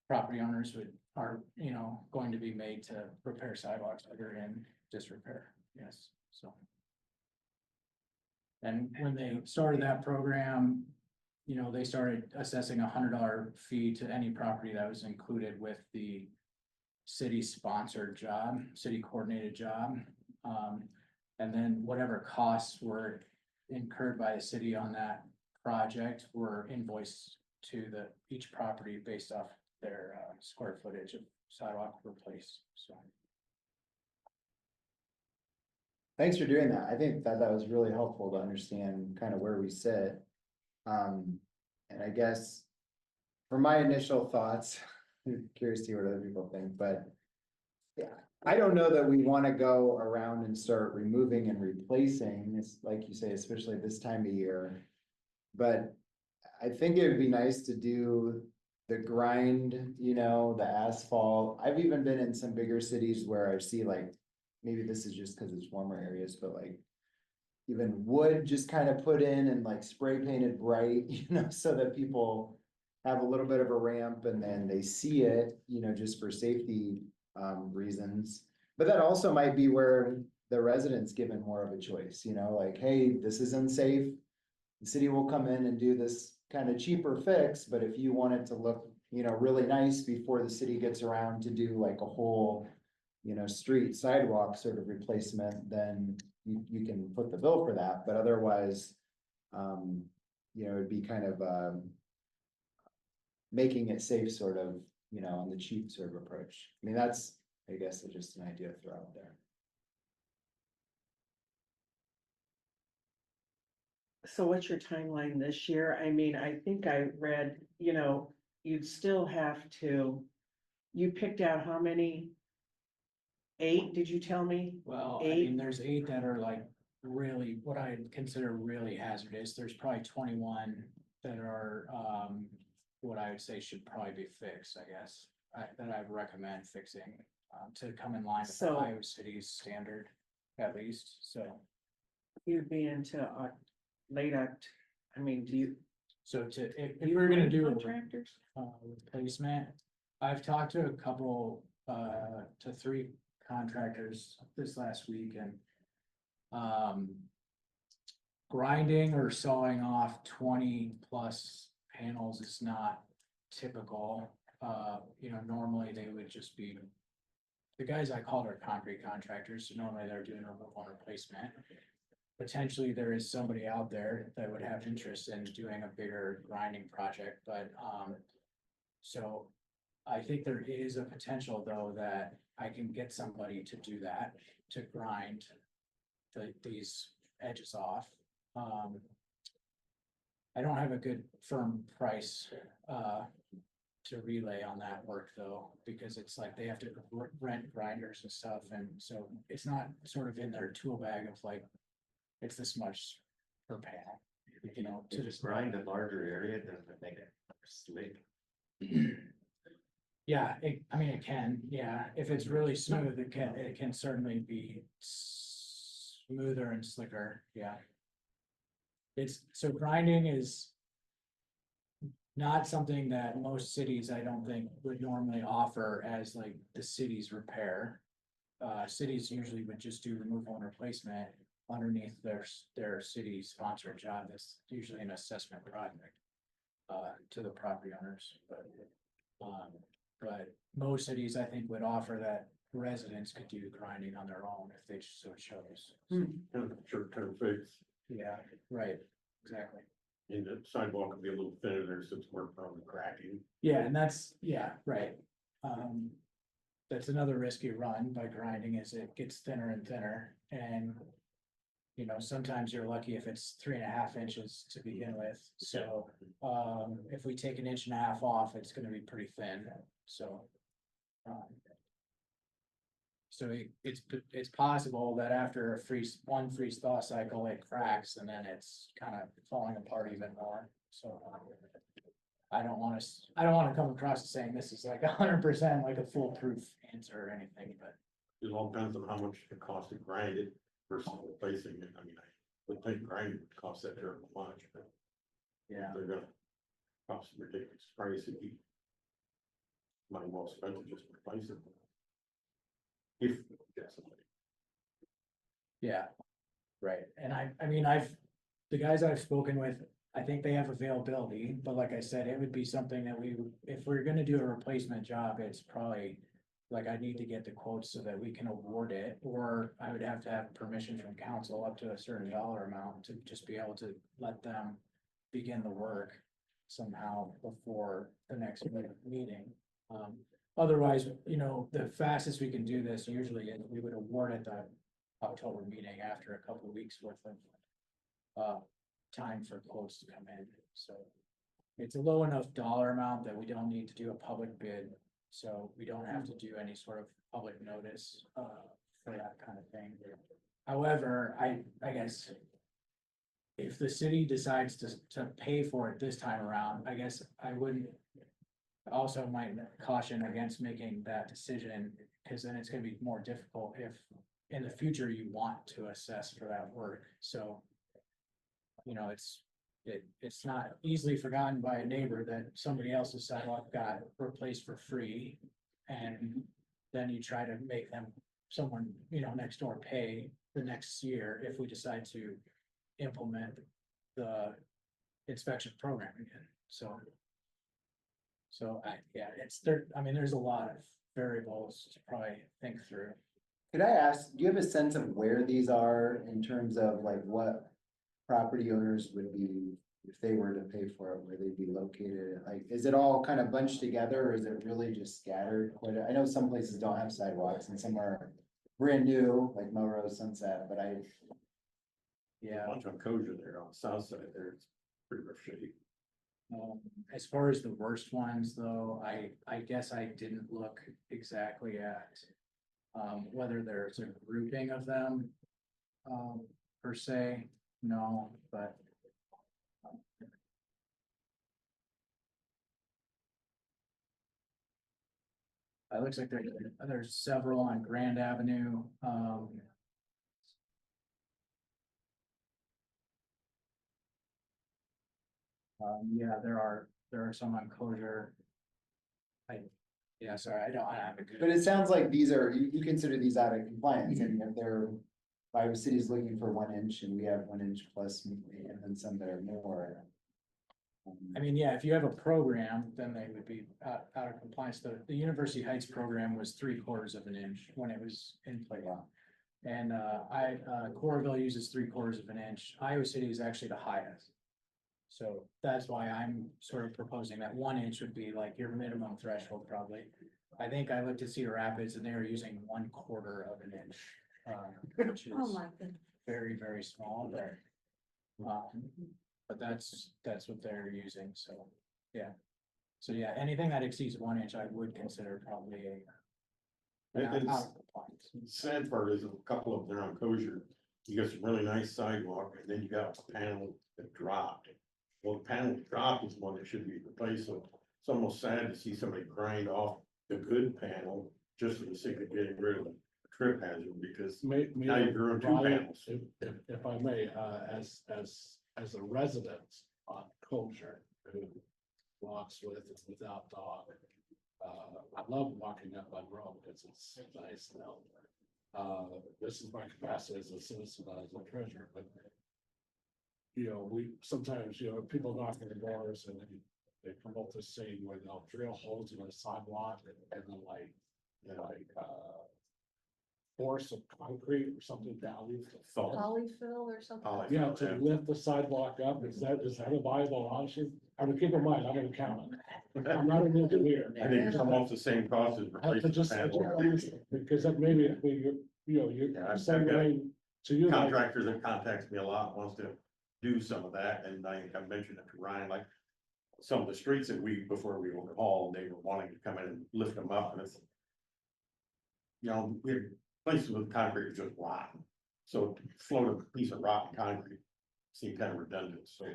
property owners are going to be made to repair sidewalks that are in disrepair. Yes, so. And when they started that program, they started assessing $100 fee to any property that was included with the city sponsored job, city coordinated job. And then whatever costs were incurred by the city on that project were invoiced to each property based off their square footage of sidewalk replaced, so. Thanks for doing that. I think that was really helpful to understand kind of where we sit. And I guess for my initial thoughts, I'm curious to see what other people think, but yeah, I don't know that we want to go around and start removing and replacing. It's like you say, especially this time of year. But I think it would be nice to do the grind, the asphalt. I've even been in some bigger cities where I see like, maybe this is just because it's warmer areas, but like even wood just kind of put in and like spray painted bright, so that people have a little bit of a ramp and then they see it, just for safety reasons. But that also might be where the residents given more of a choice, like, hey, this is unsafe. The city will come in and do this kind of cheaper fix, but if you want it to look, really nice before the city gets around to do like a whole, street sidewalk sort of replacement, then you can put the bill for that. But otherwise, it'd be kind of making it safe sort of, on the cheap sort of approach. I mean, that's, I guess, just an idea to throw out there. So what's your timeline this year? I mean, I think I read, you'd still have to, you picked out how many? 8, did you tell me? Well, 8? there's 8 that are like really, what I consider really hazardous. There's probably 21 that are, what I would say should probably be fixed, I guess. That I recommend fixing, to come in line with the So- Iowa City's standard, at least, so. You'd be into late Oct, do you? So if we're gonna do a Contractors? replacement, I've talked to a couple, to 3 contractors this last week and grinding or sawing off 20+ panels is not typical. you know, normally they would just be. The guys I called are concrete contractors, so normally they're doing removal and replacement. Potentially, there is somebody out there that would have interest in doing a bigger grinding project, but, so. I think there is a potential, though, that I can get somebody to do that, to grind these edges off. I don't have a good firm price, to relay on that work though, because it's like they have to rent grinders and stuff, and so it's not sort of in their tool bag of like, it's this much per panel, you know, To to just grind a larger area, doesn't it make it slick? Yeah, I mean, it can, yeah, if it's really smooth, it can certainly be smoother and slicker, yeah. So grinding is not something that most cities, I don't think, would normally offer as like the city's repair. Cities usually would just do removal and replacement underneath their city sponsored job. That's usually an assessment project to the property owners, but most cities, I think, would offer that residents could do grinding on their own if they so chose. Kind of short-term fix, Yeah, right, exactly. and the sidewalk could be a little thinner there, so it's more prone to cracking. Yeah, and yeah, right. That's another risk you run by grinding is it gets thinner and thinner and. You know, sometimes you're lucky if it's 3.5 inches to begin with, so, if we take 1.5 inches off, it's gonna be pretty thin, so. So it's possible that after one freeze thaw cycle, it cracks and then it's kind of falling apart even more, so. I don't wanna come across as saying this is like 100% like a foolproof answer or anything, but. It all depends on how much it costs to grind it versus replacing it. I mean, I would think grinding would cost that terrible much, but Yeah. they're gonna cost a ridiculous price if you. Money well spent to just replace it. If, yeah, somebody. Yeah, right, and I mean, the guys I've spoken with, I think they have availability, but like I said, it would be something that if we're gonna do a replacement job, it's probably. Like I need to get the quotes so that we can award it, or I would have to have permission from council up to a certain dollar amount to just be able to let them begin the work somehow before the next meeting. Otherwise, you know, the fastest we can do this usually is we would award at the October meeting after a couple of weeks worth of time for quotes to come in, so. It's a low enough dollar amount that we don't need to do a public bid, so we don't have to do any sort of public notice for that kind of thing. However, I guess. If the city decides to pay for it this time around, I guess I wouldn't. Also might caution against making that decision, because then it's gonna be more difficult if in the future you want to assess for that work, so. You know, it's not easily forgotten by a neighbor that somebody else's sidewalk got replaced for free. And then you try to make someone, you know, next door pay the next year if we decide to implement the inspection program again, so. I mean, there's a lot of variables to probably think through. Could I ask, do you have a sense of where these are in terms of like what property owners would be, if they were to pay for it, where they'd be located? Like, is it all kind of bunched together or is it really just scattered? I know some places don't have sidewalks and some are brand new, like Melrose, Sunset, but Yeah. Bunch of Koja there on the south side there, it's pretty rough shape. As far as the worst ones, though, I guess I didn't look exactly at whether there's a grouping of them per se, no, but it looks like there's several on Grand Avenue. Yeah, there are some on Closure. Yeah, sorry, I don't have a good. it sounds like these are, you consider these out of compliance, and if they're. If the city's looking for 1 inch and we have 1 inch plus, and then some that are more. I mean, yeah, if you have a program, then they would be out of compliance. The University Heights program was 3/4 of an inch when it was in play. And Coralville uses 3/4 of an inch. Iowa City is actually the highest. So that's why I'm sort of proposing that 1 inch would be like your minimum threshold probably. I think I looked at Cedar Rapids and they were using 1/4 of an inch. Which is Oh, my goodness. very, very small, but that's what they're using, so, yeah. So, yeah, anything that exceeds 1 inch, I would consider probably It- out it's- of compliance. The sad part is a couple of them are on Kosher, you got some really nice sidewalk, and then you got a panel that dropped. Well, the panel that dropped is one that should be replaced, so it's almost sad to see somebody grind off the good panel just for the sake of getting rid of the trip hazard, because now you've ruined two panels. If I may, as a resident on Kosher who walks with and without dog. I love walking up Monroe because it's nice now. This is my capacity as a citizen, as a treasurer, but. You know, we sometimes, people knock on the doors and they promote this scene where they'll drill holes in the sidewalk and then like, force of concrete or something down. Salt. Polyfill or something? Poly- Yeah, to lift the sidewalk up, is that a viable option? I mean, keep in mind, I'm an accountant. I'm not an engineer. I think it's almost the same cost as I replacing just, the panel. because that maybe, if Yeah, you're I've sending got rain to you. like- Contractor that contacts me a lot wants to do some of that, and I think I mentioned it to Ryan, like. Some of the streets that before we overhauled, they were wanting to come in and lift them up, and it's. We have places with concrete just rotten, so to float a piece of rotten concrete seemed kind of redundant, so.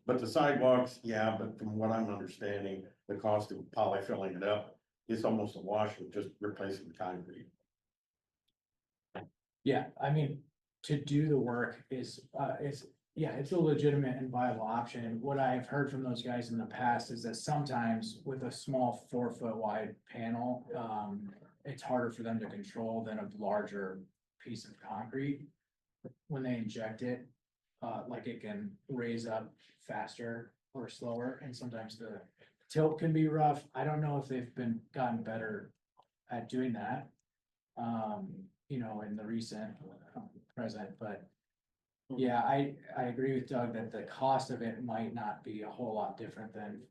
But the sidewalks, yeah, but from what I'm understanding, the cost of poly filling it up, it's almost a wash with just replacing the concrete. Yeah, I mean, to do the work is, it's a legitimate and viable option. What I've heard from those guys in the past is that sometimes with a small 4-foot wide panel, it's harder for them to control than a larger piece of concrete. When they inject it, like it can raise up faster or slower, and sometimes the tilt can be rough. I don't know if they've gotten better at doing that. In the recent present, but yeah, I agree with Doug that the cost of it might not be a whole lot different than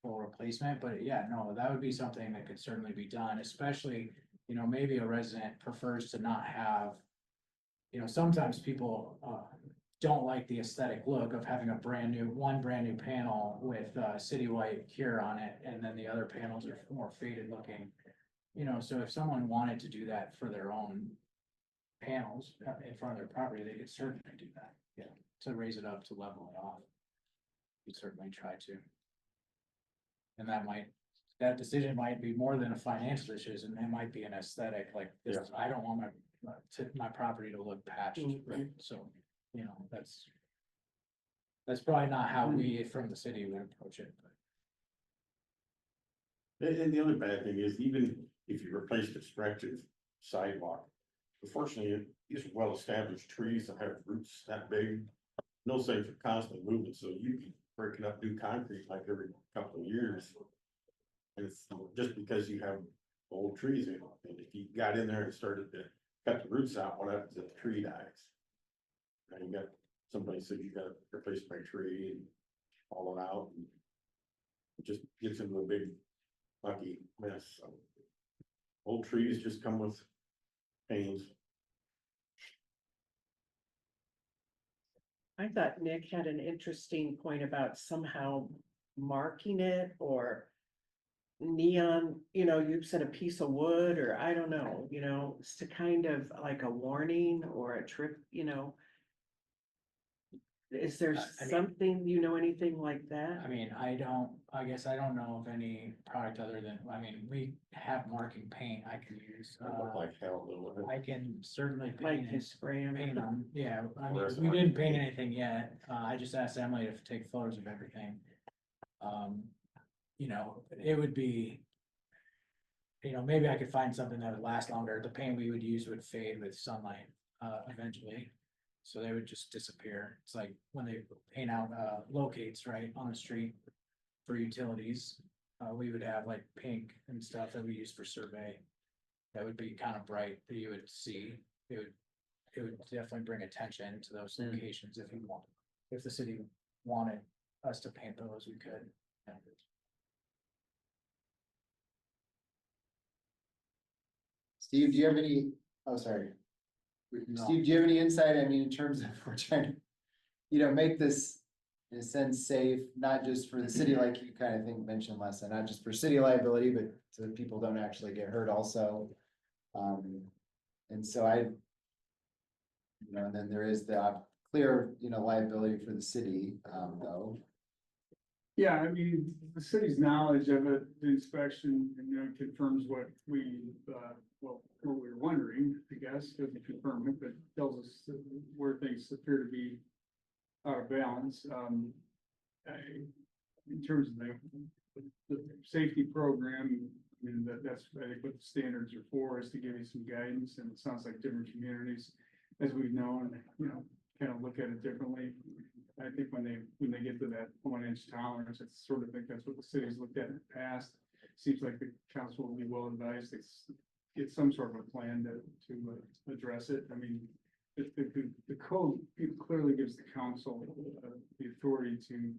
full replacement, but yeah, no, that would be something that could certainly be done, especially, maybe a resident prefers to not have, sometimes people, don't like the aesthetic look of having one brand new panel with, city white cure on it, and then the other panels are more faded looking. So if someone wanted to do that for their own panels in front of their property, they could certainly do that, yeah, to raise it up, to level it off. You'd certainly try to. And that decision might be more than a financial decision, it might be an aesthetic, like, this, I don't want my property to look patched, right? So, that's probably not how we from the city would approach it, but. And the other bad thing is, even if you replace the stretch of sidewalk, unfortunately, these are well-established trees that have roots that big. No safe for constant movement, so you be breaking up new concrete like every couple of years. And it's just because you have old trees in it, and if you got in there and started to cut the roots out, what happens if the tree dies? And you got, somebody said you gotta replace my tree and haul it out, and it just gets into a big mucky mess, so. Old trees just come with pains. I thought Nick had an interesting point about somehow marking it or neon, you said a piece of wood, or I don't know, it's to kind of like a warning or a trip, is there I mean- something, anything like that? I guess I don't know of any product other than, we have marking paint I can use. It looked like hell, though. I can certainly Like paint you it. spray 'em? Paint them, yeah, Whereas we I- didn't paint anything yet, I just asked Emily to take photos of everything. It would be. Maybe I could find something that would last longer, the paint we would use would fade with sunlight, eventually. So they would just disappear. It's like when they paint out locates right on the street for utilities. We would have like pink and stuff that we use for survey. That would be kind of bright that you would see. It would definitely bring attention to those locations if you want. If the city wanted us to paint those, we could. Steve, do you have any, oh, sorry. Steve, do you have any insight? I mean, in terms of, we're trying to, make this in a sense safe, not just for the city, like you kind of think mentioned last time, not just for city liability, but so that people don't actually get hurt also. And so and then there is the clear, liability for the city, though. Yeah, I mean, the city's knowledge of it, the inspection, confirms what we, what we were wondering, I guess, doesn't confirm it, but tells us where things appear to be out of balance. In terms of the safety program, I mean, that's, I think, what the standards are for, is to give you some guidance, and it sounds like different communities, as we've known, kind of look at it differently. I think when they get to that 1-inch tolerance, it's sort of think that's what the city's looked at in the past. Seems like the council will be well advised to get some sort of a plan to address it. I mean, the code clearly gives the council the authority to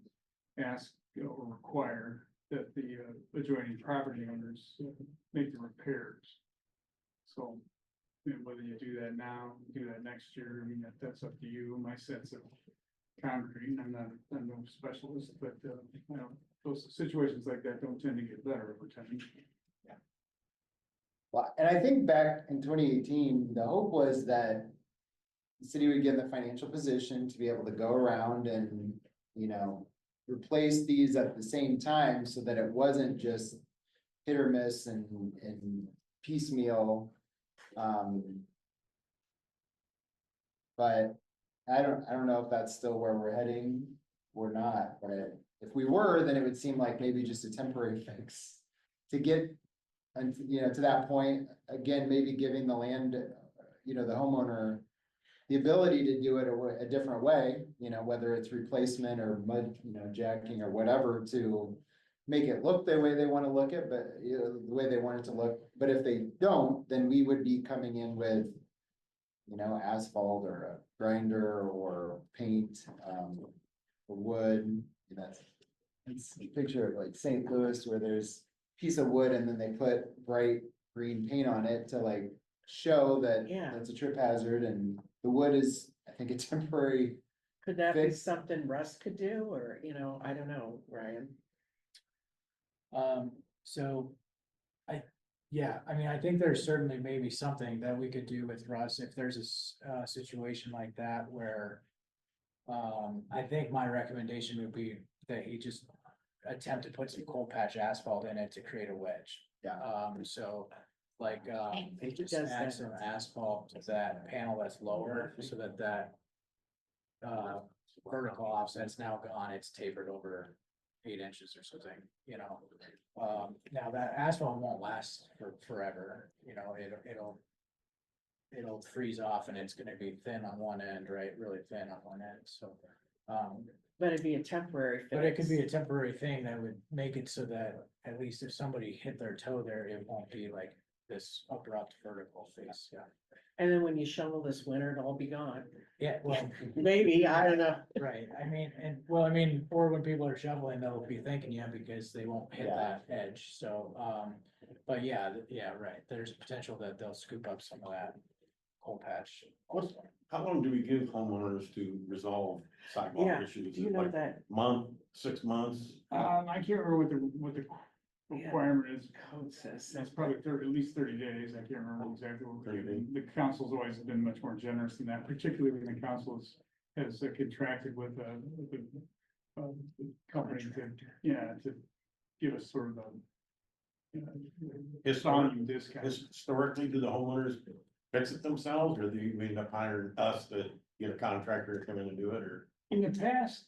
ask or require that the adjoining property owners make the repairs. So, whether you do that now, do that next year, I mean, that's up to you. My sense of concrete, I'm no specialist, but, those situations like that don't tend to get better over time. Well, and I think back in 2018, the hope was that the city would get in the financial position to be able to go around and, replace these at the same time so that it wasn't just hit or miss and piecemeal. But I don't know if that's still where we're heading or not, but if we were, then it would seem like maybe just a temporary fix to get, and, to that point, again, maybe giving the land, the homeowner the ability to do it a different way, whether it's replacement or mud, jacking or whatever, to make it look the way they want to look it, but the way they want it to look. But if they don't, then we would be coming in with, asphalt or a grinder or paint, or wood. It's a picture of like St. Louis where there's a piece of wood and then they put bright green paint on it to like show that Yeah. that's a trip hazard, and the wood is, I think, a temporary. Could that be Fix. something Russ could do, or, I don't know, Ryan? So I mean, I think there's certainly maybe something that we could do with Russ if there's a situation like that where. I think my recommendation would be that he just attempt to put some cold patch asphalt in it to create a wedge. Yeah. So like, He just does add that. some asphalt to that panel that's lower so that vertical offset's now gone, it's tapered over 8 inches or something, now that asphalt won't last forever, it'll freeze off and it's gonna be thin on one end, right, really thin on one end, so. But it'd be a temporary fix. But it could be a temporary thing that would make it so that at least if somebody hit their toe there, it won't be like this abrupt vertical face, yeah. And then when you shovel this winter, it'll all be gone. Yeah, well, Maybe, I don't know. right, or when people are shoveling, they'll be thanking you because they won't hit that edge, so, but yeah, right, there's a potential that they'll scoop up some of that coal patch. How long do we give homeowners to resolve sidewalk Yeah, issues? do you know that Month, 6 months? I can't remember what the requirement is. code says? It's probably at least 30 days. I can't remember exactly what we're 30 days. doing. The council's always been much more generous than that, particularly when the council has contracted with a company to give us sort of a volume discount. Historically, do the homeowners fix it themselves, or do you end up hiring us to get a contractor to come in and do it, or? In the past,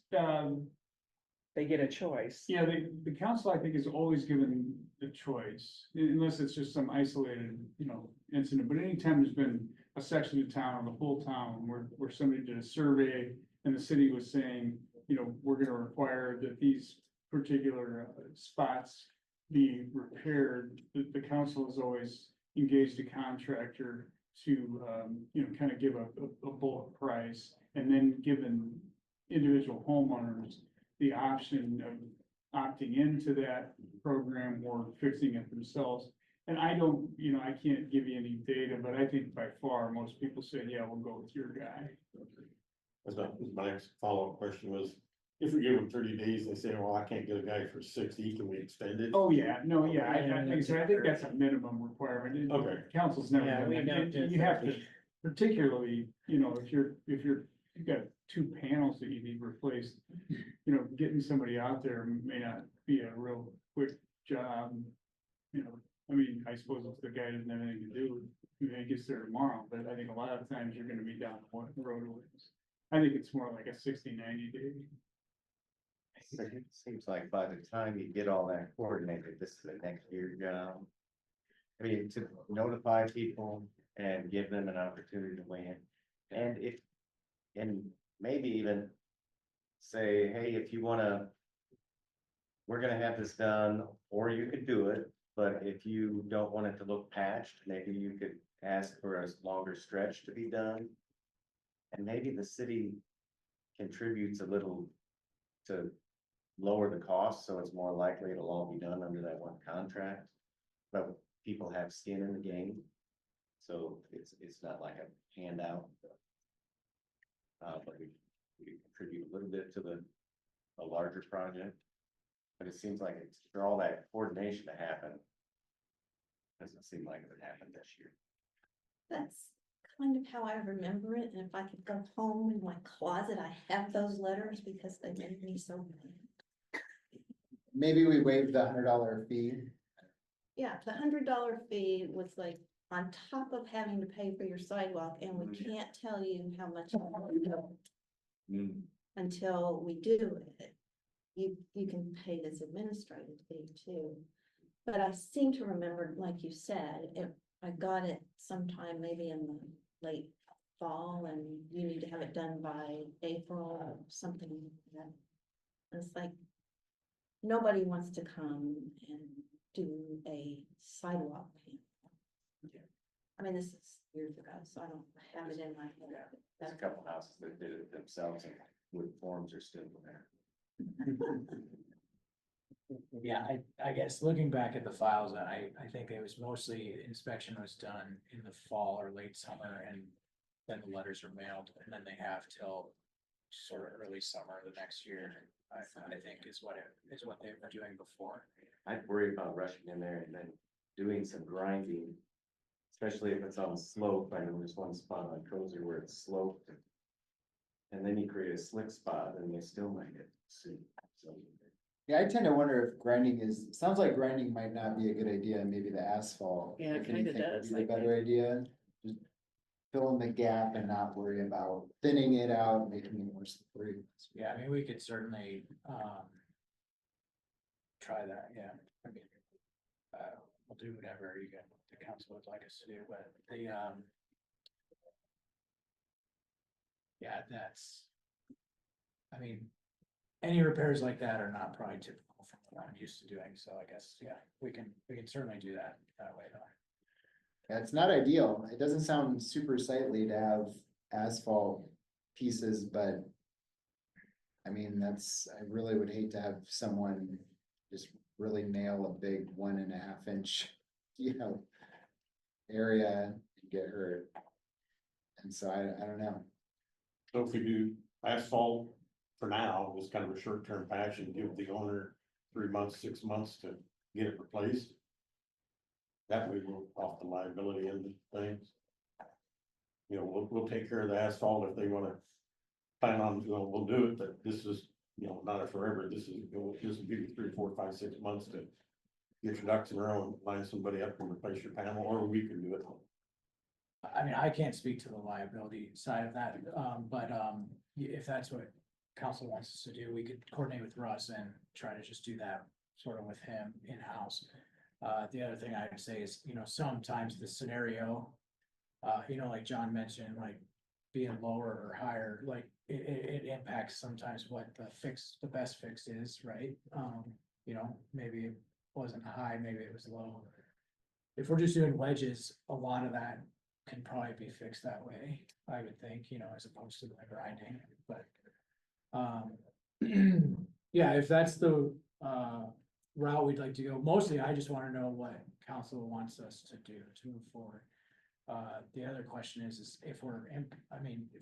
they get a choice. Yeah, the council, I think, is always given the choice, unless it's just some isolated, incident, but anytime there's been a section of town or the whole town where somebody did a survey and the city was saying, we're gonna require that these particular spots be repaired, the council has always engaged a contractor to, kind of give a bullet price, and then given individual homeowners the option of opting into that program or fixing it themselves. And I don't, I can't give you any data, but I think by far, most people say, yeah, we'll go with your guy. My next follow-up question was, if we give them 30 days, they say, well, I can't get a guy for 60, can we extend it? Oh, yeah, no, yeah, I think so. I think that's a minimum requirement. And Okay. Council's never Yeah, done we that. don't And do you have to, 30. particularly, if you've got 2 panels that you need replaced, getting somebody out there may not be a real quick job. I suppose if the guy doesn't have anything to do, he gets there tomorrow, but I think a lot of times you're gonna be down the road a ways. I think it's more like a 60-90 day. It seems like by the time you get all that coordinated, this is a next year job. I mean, to notify people and give them an opportunity to weigh in. And maybe even say, hey, if you wanna, we're gonna have this done, or you could do it, but if you don't want it to look patched, maybe you could ask for a longer stretch to be done. And maybe the city contributes a little to lower the cost, so it's more likely it'll all be done under that one contract. But people have skin in the game, so it's not like a handout. But we contribute a little bit to a larger project. But it seems like it's for all that coordination to happen. Doesn't seem like it would happen this year. That's kind of how I remember it, and if I could go home in my closet, I have those letters because they made me so mad. Maybe we waive the $100 fee. Yeah, the $100 fee was like on top of having to pay for your sidewalk, and we can't tell you how much until we do it. You can pay this administrative fee too. But I seem to remember, like you said, I got it sometime maybe in the late fall, and you need to have it done by April or something like that. And it's like, nobody wants to come and do a sidewalk paint. I mean, this is years ago, so I don't have it in my head. There's a couple houses that did it themselves and wood forms are still there. Yeah, I guess looking back at the files, I think it was mostly inspection was done in the fall or late summer, and then the letters are mailed, and then they have till sort of early summer of the next year. I think is what they were doing before. I'd worry about rushing in there and then doing some grinding, especially if it's on a slope. I know there's one spot on Cozer where it's sloped. And then you create a slick spot and they still might get sued. So Yeah, I tend to wonder if grinding sounds like grinding might not be a good idea, and maybe the asphalt. Yeah, it if anything, kinda would does, be I the better think. idea. Just fill in the gap and not worry about thinning it out, making it more slippery. Yeah, I mean, we could certainly, try that, yeah. I mean, we'll do whatever the council would like us to do, but yeah, I mean, any repairs like that are not probably typical from what I'm used to doing, so I guess, yeah, we can certainly do that way though. Yeah, it's not ideal. It doesn't sound super sightly to have asphalt pieces, but I mean, I really would hate to have someone just really nail a big 1.5 inch, area and get hurt. And so I don't know. So if we do asphalt for now, it's kind of a short-term patch and give the owner 3 months, 6 months to get it replaced. That way we're off the liability end of things. We'll take care of the asphalt if they wanna plan on, we'll do it, but this is, not a forever. This will give you 3, 4, 5, 6 months to get your ducks in a row and line somebody up and replace your panel, or we can do it. I mean, I can't speak to the liability side of that, but if that's what council wants us to do, we could coordinate with Russ and try to just do that sort of with him in-house. The other thing I would say is, sometimes the scenario, like John mentioned, like being lower or higher, like it impacts sometimes what the best fix is, right? Maybe it wasn't high, maybe it was low. If we're just doing wedges, a lot of that can probably be fixed that way, I would think, as opposed to like grinding, but. Yeah, if that's the route we'd like to go, mostly I just wanna know what council wants us to do to move forward. The other question is if we're, if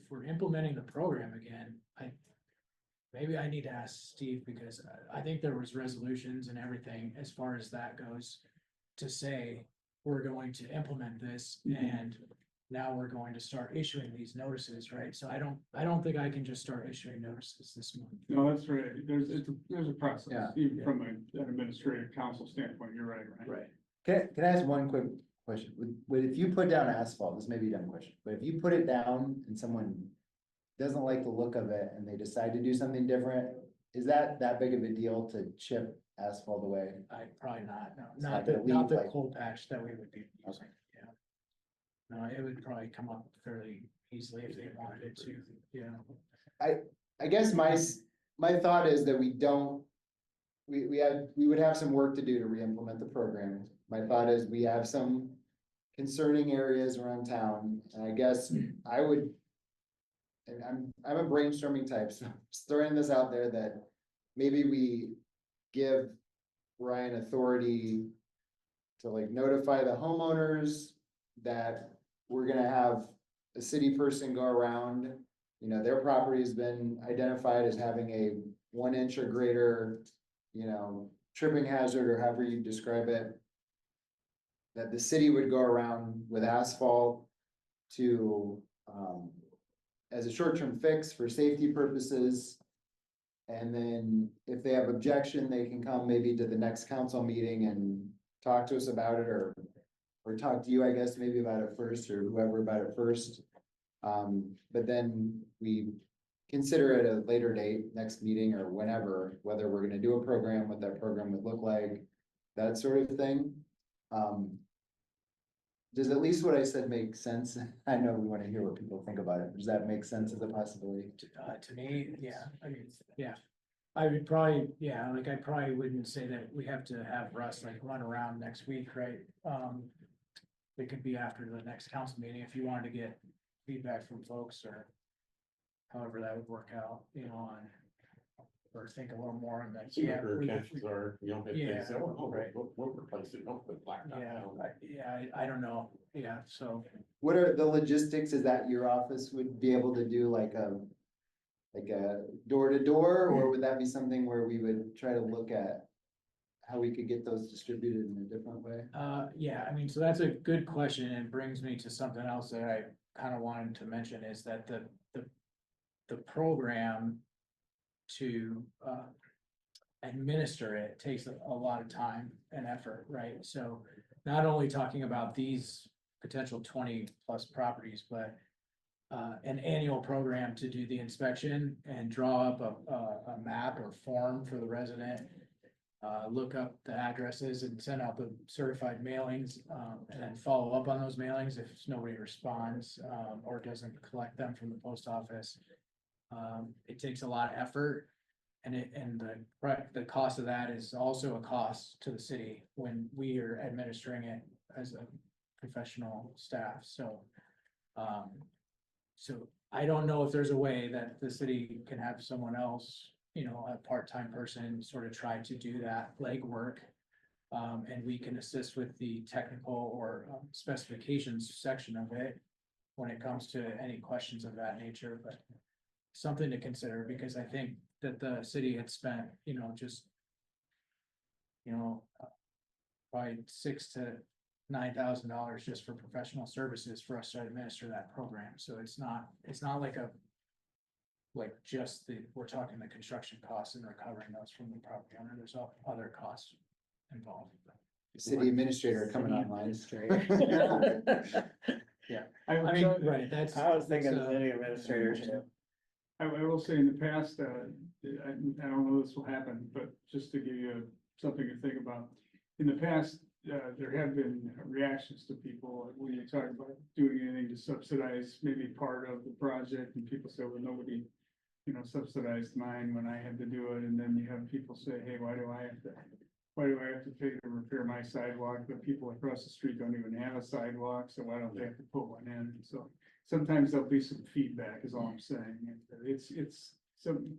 we're implementing the program again, maybe I need to ask Steve, because I think there was resolutions and everything as far as that goes to say, we're going to implement this and now we're going to start issuing these notices, right? So I don't think I can just start issuing notices this month. No, that's right. There's a process, Yeah. even from an administrative council standpoint, you're right, right? Right. Can I ask one quick question? If you put down asphalt, this may be a dumb question, but if you put it down and someone doesn't like the look of it and they decide to do something different, is that big of a deal to chip asphalt away? Probably not, no, It's not not the, gonna not leave, the like- cold patch that we would be using, yeah. No, it would probably come up fairly easily if they wanted it to, I guess my thought is that we would have some work to do to re-implement the program. My thought is we have some concerning areas around town, and I guess I would. And I'm a brainstorming type, so I'm just throwing this out there that maybe we give Ryan authority to like notify the homeowners that we're gonna have a city person go around. Their property has been identified as having a 1 inch or greater, tripping hazard or however you describe it. That the city would go around with asphalt to, as a short-term fix for safety purposes. And then if they have objection, they can come maybe to the next council meeting and talk to us about it, or talk to you, I guess, maybe about it first, or whoever about it first. But then we consider it a later date, next meeting or whenever, whether we're gonna do a program, what that program would look like, that sort of thing. Does at least what I said make sense? I know we wanna hear what people think about it. Does that make sense as a possibility? to me, yeah, yeah. I would probably, I probably wouldn't say that we have to have Russ like run around next week, right? It could be after the next council meeting if you wanted to get feedback from folks or however that would work out, or think a little more on that. Yeah, Or we- chances are, if they Yeah, say, oh, right. we'll replace it, don't put blacktop Yeah, down. I don't know, so. What are the logistics? Is that your office would be able to do like a door to door, or would that be something where we would try to look at how we could get those distributed in a different way? So that's a good question, and it brings me to something else that I kind of wanted to mention, is that the program to administer it takes a lot of time and effort, right? So not only talking about these potential 20+ properties, but an annual program to do the inspection and draw up a map or form for the resident. Look up the addresses and send out the certified mailings, and then follow up on those mailings if nobody responds, or doesn't collect them from the post office. It takes a lot of effort, and the cost of that is also a cost to the city when we are administering it as a professional staff, so. So I don't know if there's a way that the city can have someone else, a part-time person sort of try to do that legwork. And we can assist with the technical or specifications section of it when it comes to any questions of that nature, but something to consider, because I think that the city had spent, probably $6,000 to $9,000 just for professional services for us to administer that program. So it's not we're talking the construction costs and recovering those from the property owner. There's other costs involved. City administrator coming online. I mean, right, that's. I was thinking it's, city administrator too. I will say in the past, I don't know if this will happen, but just to give you something to think about. In the past, there have been reactions to people like when you talk about doing anything to subsidize maybe part of the project, and people say, well, nobody, subsidized mine when I had to do it, and then you have people say, hey, why do I have to pay to repair my sidewalk, but people across the street don't even have a sidewalk, so why don't they have to put one in? So sometimes there'll be some feedback is all I'm saying. And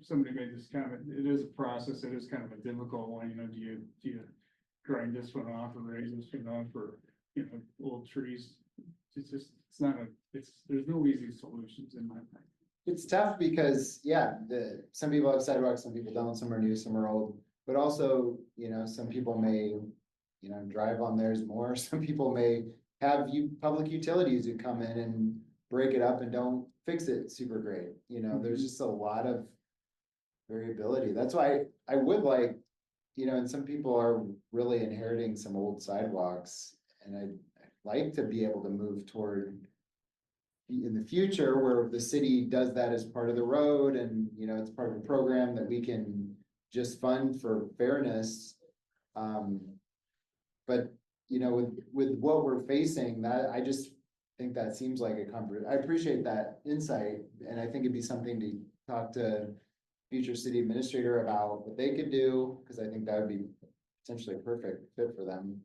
somebody made this comment, it is a process, it is kind of a difficult one, do you grind this one off or raise this one off or, old trees? There's no easy solutions in my mind. It's tough because, yeah, some people have sidewalks, some people don't, some are new, some are old. But also, some people may, drive on theirs more. Some people may have public utilities who come in and break it up and don't fix it super great. There's just a lot of variability. That's why I would like, and some people are really inheriting some old sidewalks. And I'd like to be able to move toward in the future where the city does that as part of the road and, it's part of a program that we can just fund for fairness. But, with what we're facing, that I just think that seems like I appreciate that insight. And I think it'd be something to talk to future city administrator about what they could do, because I think that would be potentially a perfect fit for them.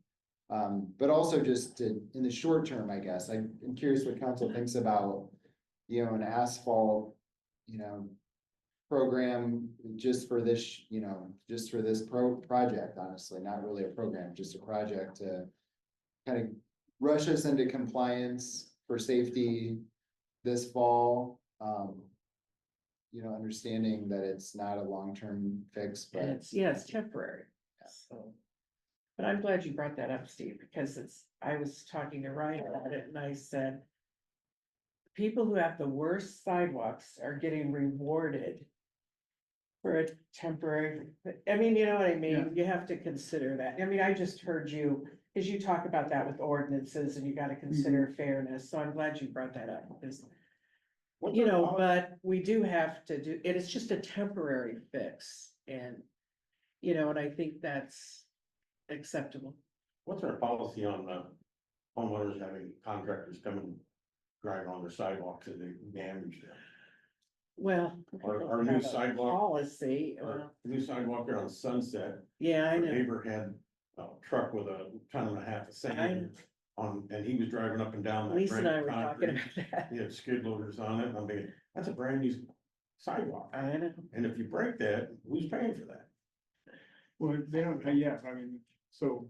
But also just in the short term, I guess, I'm curious what council thinks about, an asphalt, program just for this, project, honestly, not really a program, just a project to kind of rush us into compliance for safety this fall. Understanding that it's not a long-term fix, but And it's temporary. So. But I'm glad you brought that up, Steve, because I was talking to Ryan about it and I said, people who have the worst sidewalks are getting rewarded for a temporary, I mean, you know what I mean? Yeah. You have to consider that. I mean, I just heard you, as you talk about that with ordinances and you gotta consider fairness, so I'm glad you brought that up, because but we do have to do, it is just a temporary fix, and and I think that's acceptable. What's our policy on homeowners having contractors come and drive on their sidewalks and they damage them? Well. I Our don't new have a sidewalk- Policy, Our new sidewalk there on Sunset, yeah, I our know, neighbor had a truck with a ton and a half of sand on, and he was driving up and down that. Lisa and I brand were new talking concrete. about that. He had skid loaders on it, and I'm thinking, that's a brand new sidewalk, I know, and if you break that, who's paying for that? Well, they don't, yeah, I mean, so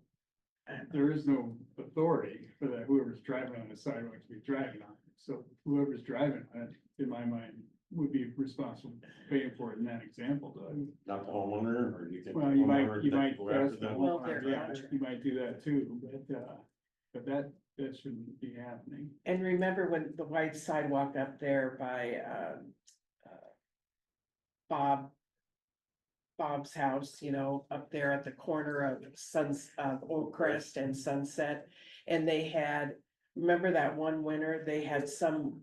there is no authority for that, whoever's driving on the sidewalk to be driving on it. So whoever's driving on it, in my mind, would be responsible for paying for it in that example, Doug. Not the homeowner, or do you think? the Well, you might, homeowner you can might, go after ask the them? Well, homeowner, they're yeah, contract. you might do that too, but that shouldn't be happening. and remember when the white sidewalk up there by, Bob's house, up there at the corner of Oak Crest and Sunset. And they had, remember that one winter, they had some,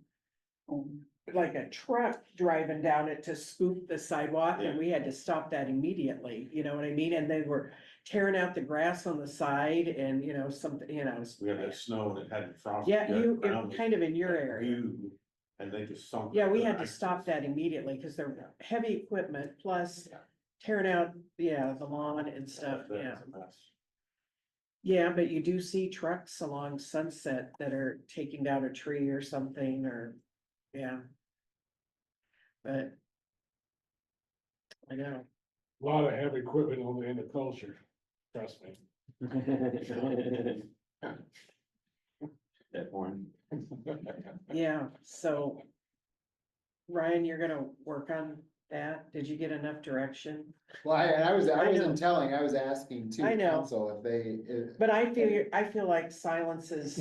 like a truck driving down it to scoop the sidewalk, and we had to stop that immediately, you know what I mean? And they were tearing out the grass on the side and, something, We had that snow and it hadn't frosted. Yeah, yet, you, ground was kind of in your area. new, and they just sunk. Yeah, we the had to ice. stop that immediately because they're heavy equipment plus tearing out, the lawn and stuff, That's yeah. a mess. Yeah, but you do see trucks along Sunset that are taking down a tree or something or, yeah. But. I know, A lot of heavy equipment only in the culture, trust me. That one. yeah, so. Ryan, you're gonna work on that? Did you get enough direction? well, I I wasn't know. telling, I was asking too, I know. council if they. But I feel like silence is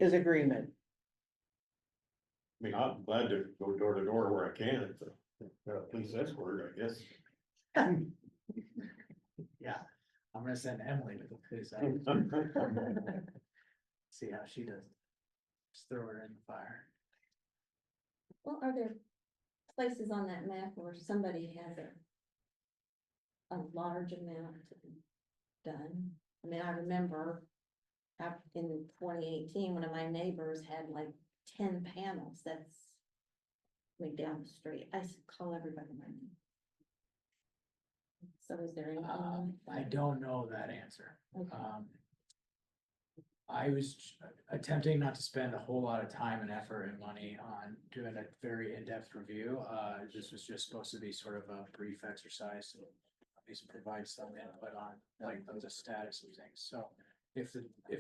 agreement. I mean, I'm glad to go door to door where I can, it's a police escort, I guess. Yeah, I'm gonna send Emily to the police. See how she does. Just throw her in the fire. Well, are there places on that map where somebody has a large amount done? I mean, I remember in 2018, one of my neighbors had like 10 panels. That's way down the street. I used to call everybody my name. So is there anything? I don't know that answer. Okay. I was attempting not to spend a whole lot of time and effort and money on doing a very in-depth review. This was just supposed to be sort of a brief exercise. At least provide some input on like the status of things. So if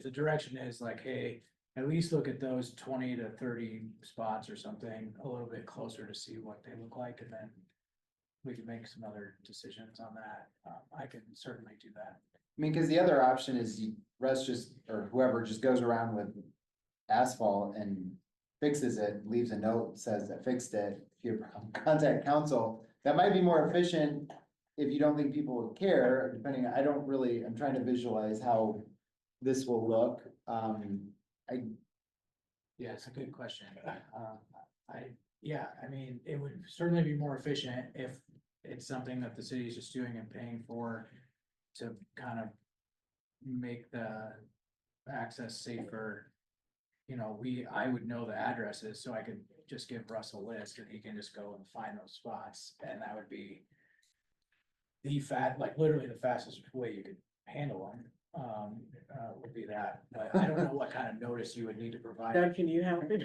the direction is like, hey, at least look at those 20 to 30 spots or something a little bit closer to see what they look like, and then we can make some other decisions on that. I can certainly do that. I mean, cause the other option is Russ just, or whoever just goes around with asphalt and fixes it, leaves a note, says I fixed it. If you contact council, that might be more efficient if you don't think people would care, depending, I'm trying to visualize how this will look. Yeah, it's a good question. I mean, it would certainly be more efficient if it's something that the city is just doing and paying for to kind of make the access safer. You know, I would know the addresses, so I could just give Russ a list and he can just go and find those spots, and that would be literally the fastest way you could handle them. Would be that, but I don't know what kind of notice you would need to provide. Doug, can you help me?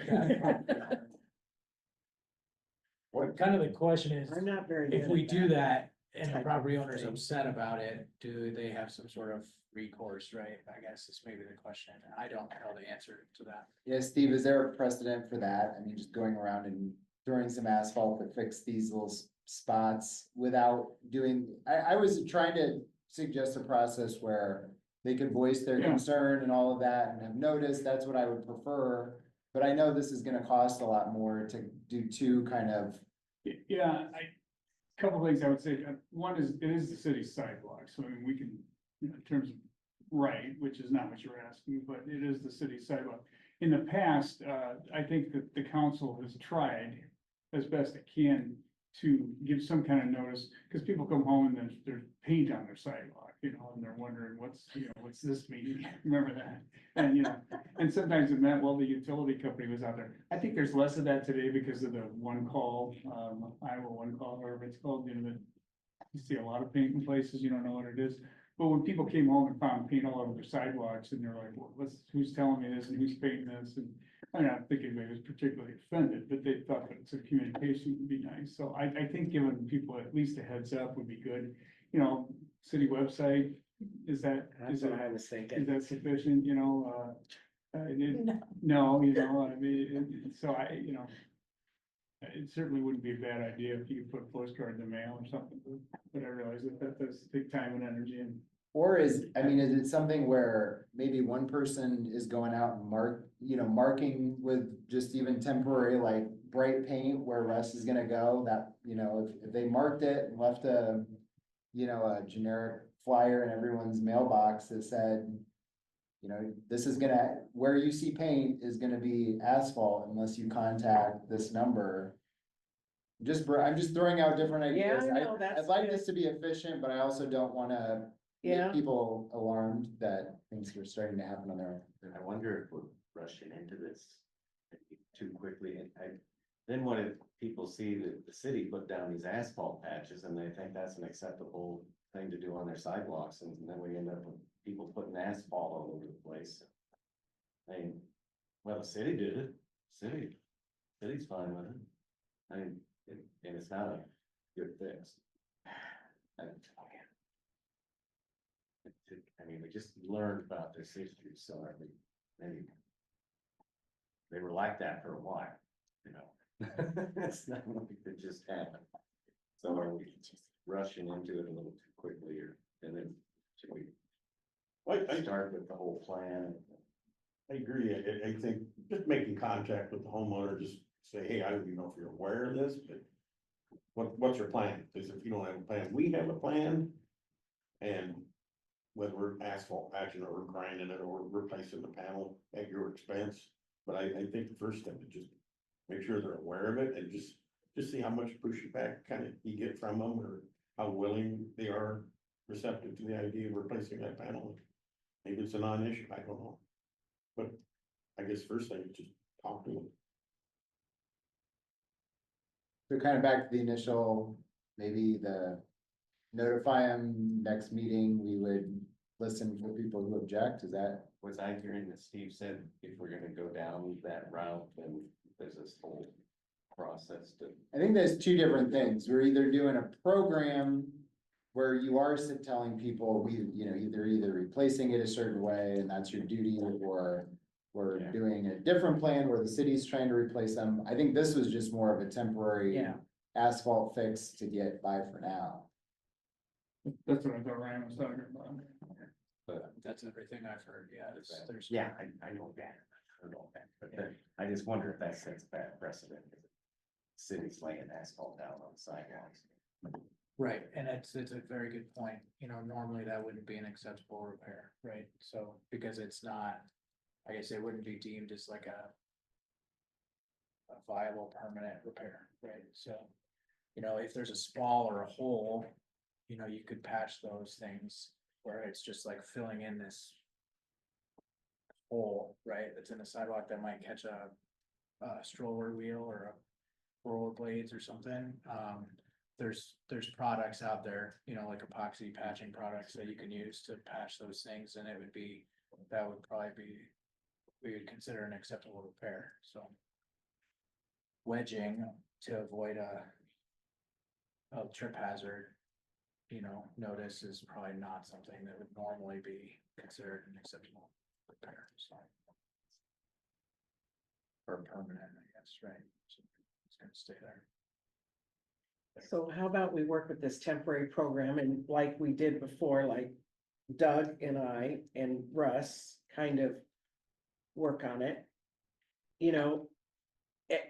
What kind of the question is, I'm not very. if good we at do that. that and the type property of owner's thing. upset about it, do they have some sort of recourse, right? I guess is maybe the question. I don't know the answer to that. Yeah, Steve, is there a precedent for that? I mean, just going around and throwing some asphalt to fix these little spots without doing, I was trying to suggest a process where they could voice their Yeah. concern and all of that and have noticed, that's what I would prefer. But I know this is gonna cost a lot more to do two kind of, Yeah, couple things I would say. One is, it is the city's sidewalk, so I mean, we can, you know, in terms of right, which is not what you're asking, but it is the city's sidewalk. In the past, I think that the council has tried as best it can to give some kind of notice, because people come home and there's paint on their sidewalk, you know, and they're wondering what's this mean? Remember that? And, you know, and sometimes it meant, well, the utility company was out there. I think there's less of that today because of the one call, Iowa one call, whatever it's called, you know, that you see a lot of paint in places, you don't know what it is. But when people came home and found paint all over their sidewalks and they're like, well, who's telling me this and who's painting this? And I don't think anybody was particularly offended, but they thought that some communication would be nice. So I think giving people at least a heads up would be good. You know, city website, is that That's what I was thinking. is that sufficient, you know, No. no, you know, I mean, so you know. It certainly wouldn't be a bad idea if you could put a postcard in the mail or something, but I realize that does take time and energy and. or is it something where maybe one person is going out and marking with just even temporary, like bright paint where Russ is gonna go, that, you know, if they marked it and left a generic flyer in everyone's mailbox that said, you know, where you see paint is gonna be asphalt unless you contact this number. I'm just throwing out different ideas. Yeah, I know, that's I'd like good. this to be efficient, but I also don't wanna Yeah, make people alarmed that things are starting to happen on their own. I wonder if we're rushing into this too quickly, and then what if people see that the city put down these asphalt patches and they think that's an acceptable thing to do on their sidewalks, and then we end up with people putting asphalt all over the place. I mean, well, the city did it, city's fine with it. I mean, and it's not a good fix. I mean, we just learned about this issue, so I mean, maybe they were like that for a while, you know. It's not like it just happened. So are we rushing into it a little too quickly, and then should we I start with the whole plan? agree. I think just making contact with the homeowner, just say, hey, I don't even know if you're aware of this, but what's your plan? Because if you don't have a plan, we have a plan. And whether we're asphalt patching or we're grinding it or replacing the panel at your expense. But I think the first step is just make sure they're aware of it and just see how much pushback kind of you get from them or how willing they are receptive to the idea of replacing that panel. Maybe it's a non-issue, I don't know. But I guess first thing, just talk to them. So kind of back to the initial, maybe the notify them next meeting, we would listen for people who object, is that? Was I hearing that Steve said if we're gonna go down that route, then there's this whole process to. I think there's two different things. We're either doing a program where you are telling people either replacing it a certain way and that's your duty, or we're Yeah. doing a different plan where the city's trying to replace them. I think this was just more of a temporary Yeah. asphalt fix to get by for now. That's what I thought Ryan was talking about. But That's everything I've heard, yeah, there's. yeah, I know that, I heard all that, but then I just wonder if that sets bad precedent. If the city's laying asphalt down on the sidewalks. Right, and it's a very good point, normally that wouldn't be an acceptable repair, right? So, because it's not, I guess it wouldn't be deemed as like a viable permanent repair, right? So, if there's a spall or a hole, you could patch those things where it's just like filling in this hole, right? That's in the sidewalk that might catch a stroller wheel or a roller blades or something. There's products out there, like epoxy patching products that you can use to patch those things, and that would probably be, we would consider an acceptable repair, so. Wedging to avoid a trip hazard, notice is probably not something that would normally be considered an acceptable repair, so. Or permanent, I guess, right? So it's gonna stay there. So how about we work with this temporary program and like we did before, like Doug and I and Russ kind of work on it.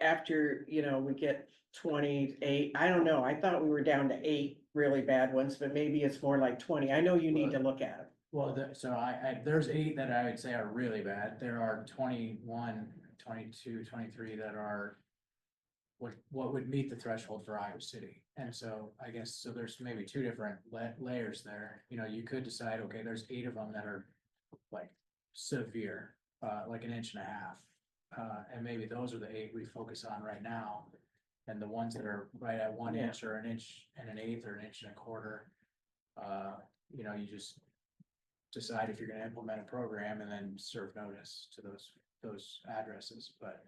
After, we get 28, I don't know, I thought we were down to 8 really bad ones, but maybe it's more like 20. I know you need to look at it. Well, so there's 8 that I would say are really bad. There are 21, 22, 23 that are what would meet the threshold for Iowa City. And so I guess, so there's maybe 2 different layers there. You could decide, okay, there's 8 of them that are like severe, like 1.5 inches. And maybe those are the 8 we focus on right now. And the ones that are right at 1 inch or 1 1/8 or 1.25 inches, you just decide if you're gonna implement a program and then serve notice to those addresses, but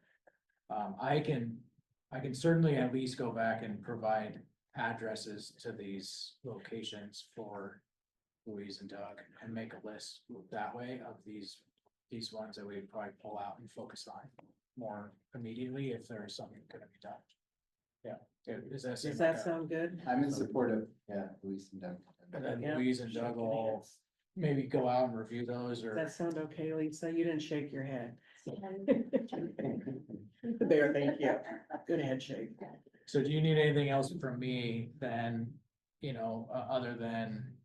I can certainly at least go back and provide addresses to these locations for Louise and Doug and make a list that way of these ones that we'd probably pull out and focus on more immediately if there is something gonna be done. Yeah, does that seem Does like that a- sound good? I'm in support of, Luis and Doug. And then Yeah. Louise and Doug will maybe go out and review those Does or. that sound okay, Lisa? You didn't shake your head. There, thank you. Good head shake. So do you need anything else from me than, other than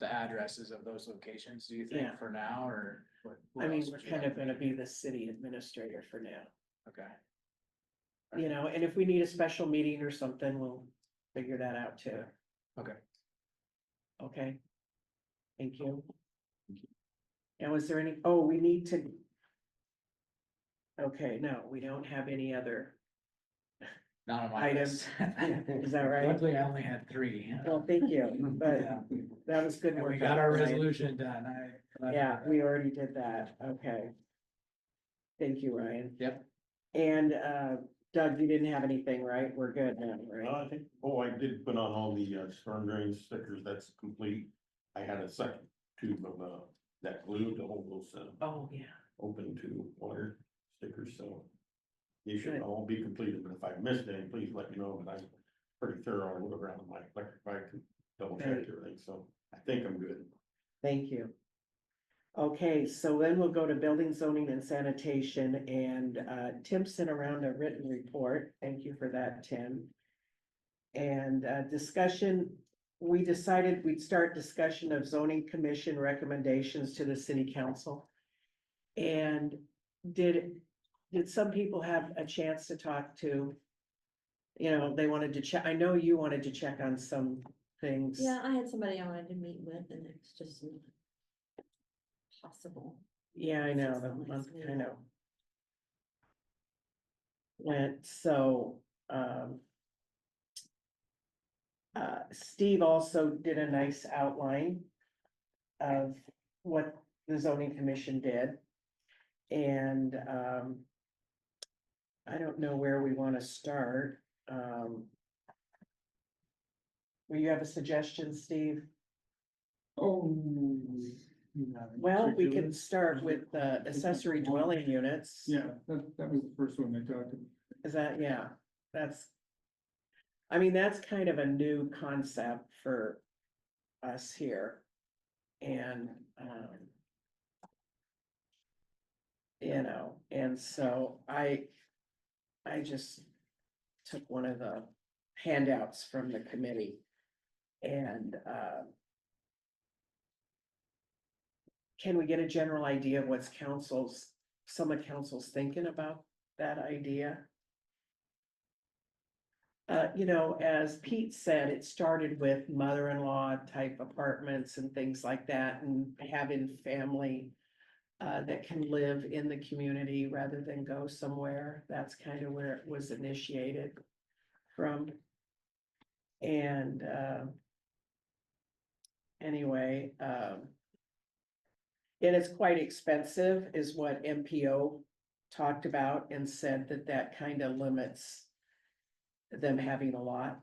the addresses of those locations, do you think, Yeah. for now, or? what I mean, else we're would you kind like? of gonna be the city administrator for now, Okay, and if we need a special meeting or something, we'll figure that out too. okay. Okay. Thank you. And was there any, we need to. Okay, no, we don't have any other Not on my items. list. Is that right? Luckily, I only had 3. Well, thank you, but Yeah. that was good And work. we got our Ryan. resolution done, Yeah, we already did that, okay. Thank you, Ryan. Yep. And Doug, you didn't have anything, right? We're good now, right? I think, I did put on all the storm drain stickers, that's complete. I had a second tube of that glue to hold those Oh, yeah. open to water stickers, so. They should Good. all be completed, but if I missed any, please let me know, but I'm pretty thorough, I look around my electric bike and double check Great. everything, so I think I'm good. Thank you. Okay, so then we'll go to building, zoning and sanitation, and Tim sent around a written report. Thank you for that, Tim. And discussion, we decided we'd start discussion of zoning commission recommendations to the city council. And did did some people have a chance to talk to? You know, they wanted to check, I know you wanted to check on some things. Yeah, I had somebody I wanted to meet with and it's just not possible. Yeah, I know, the month kind of went, so, Steve also did a nice outline of what the zoning commission did. And, I don't know where we want to start. Will you have a suggestion, Steve? Oh. Well, we can start with the accessory dwelling units. Yeah, that was the first one they talked about. Is that, yeah, that's. I mean, that's kind of a new concept for us here. And, you know, and so I just took one of the handouts from the committee. And, can we get a general idea of what's some of council's thinking about that idea? You know, as Pete said, it started with mother-in-law type apartments and things like that, and having family that can live in the community rather than go somewhere. That's kind of where it was initiated from. And anyway, and it's quite expensive is what MPO talked about and said that kind of limits them having a lot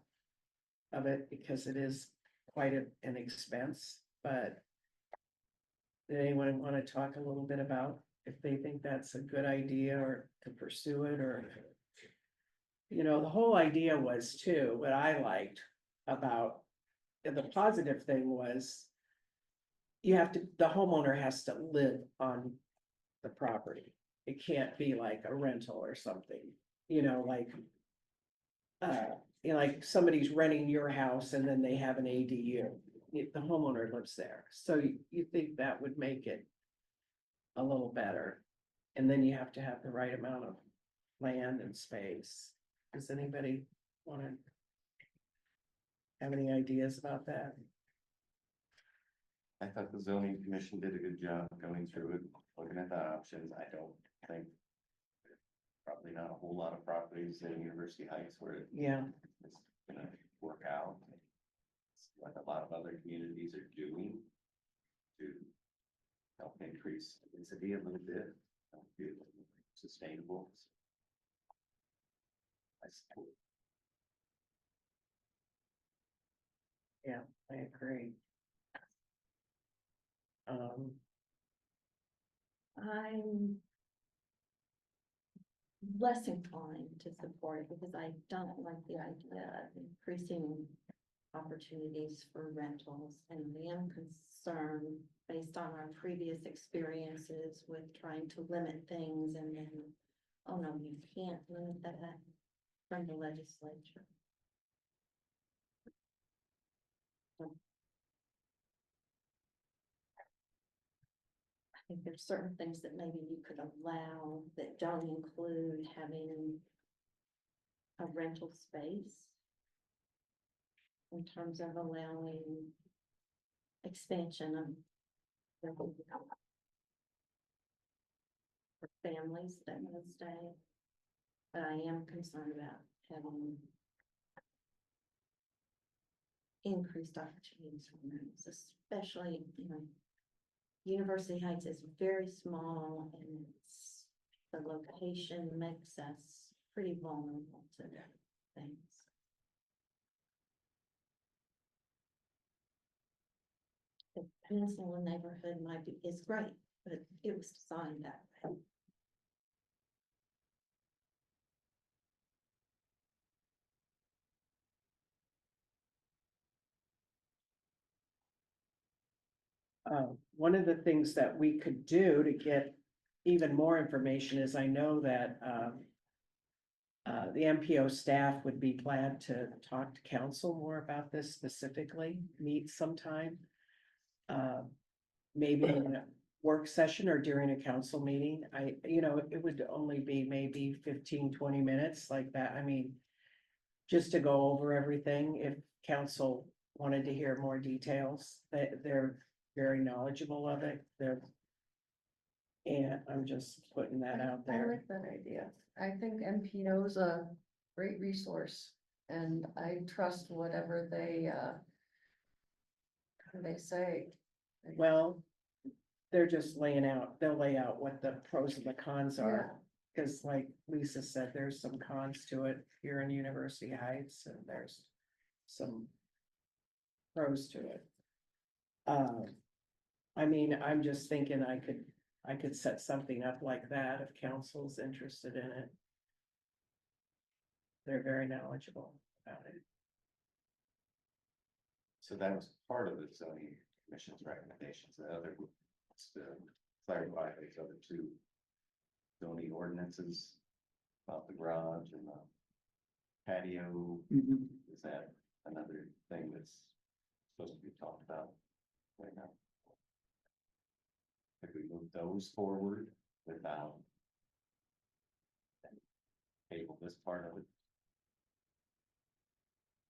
of it because it is quite an expense, but did anyone want to talk a little bit about if they think that's a good idea or to pursue it or, you know, the whole idea was too, what I liked about, the positive thing was the homeowner has to live on the property. It can't be like a rental or something, you know, like like somebody's renting your house and then they have an ADU. The homeowner lives there. So you think that would make it a little better. And then you have to have the right amount of land and space. Does anybody want to have any ideas about that? I thought the zoning commission did a good job going through it, looking at the options. I don't think. Probably not a whole lot of properties in University Heights where Yeah, it's gonna work out. It's like a lot of other communities are doing to help increase density a little bit, help be sustainable. I support. I agree. I'm less inclined to support it because I don't like the idea of increasing opportunities for rentals. And I am concerned based on our previous experiences with trying to limit things and then, oh no, you can't limit that from the legislature. I think there's certain things that maybe you could allow that don't include having a rental space in terms of allowing expansion of for families that want to stay. But I am concerned about having increased opportunities for rentals, especially, you know, University Heights is very small and it's, the location makes us pretty vulnerable to things. The Peninsula neighborhood is great, but it was designed that way. One of the things that we could do to get even more information is I know that the MPO staff would be glad to talk to council more about this specifically, meet sometime. Maybe work session or during a council meeting. It would only be maybe 15-20 minutes like that. I mean, just to go over everything, if council wanted to hear more details, they're very knowledgeable of it. And I'm just putting that out I there. like that idea. I think MPO is a great resource and I trust whatever they say. Well, they'll lay out what the pros and the cons are. Cause like Lisa said, there's some cons to it here in University Heights and there's some pros to it. I mean, I'm just thinking I could set something up like that if council's interested in it. They're very knowledgeable about it. So that was part of the zoning commission's recommendations, the other, to clarify these other two zoning ordinances about the garage and the patio. Mhm. Is that another thing that's supposed to be talked about right now? If we move those forward without table this part of it?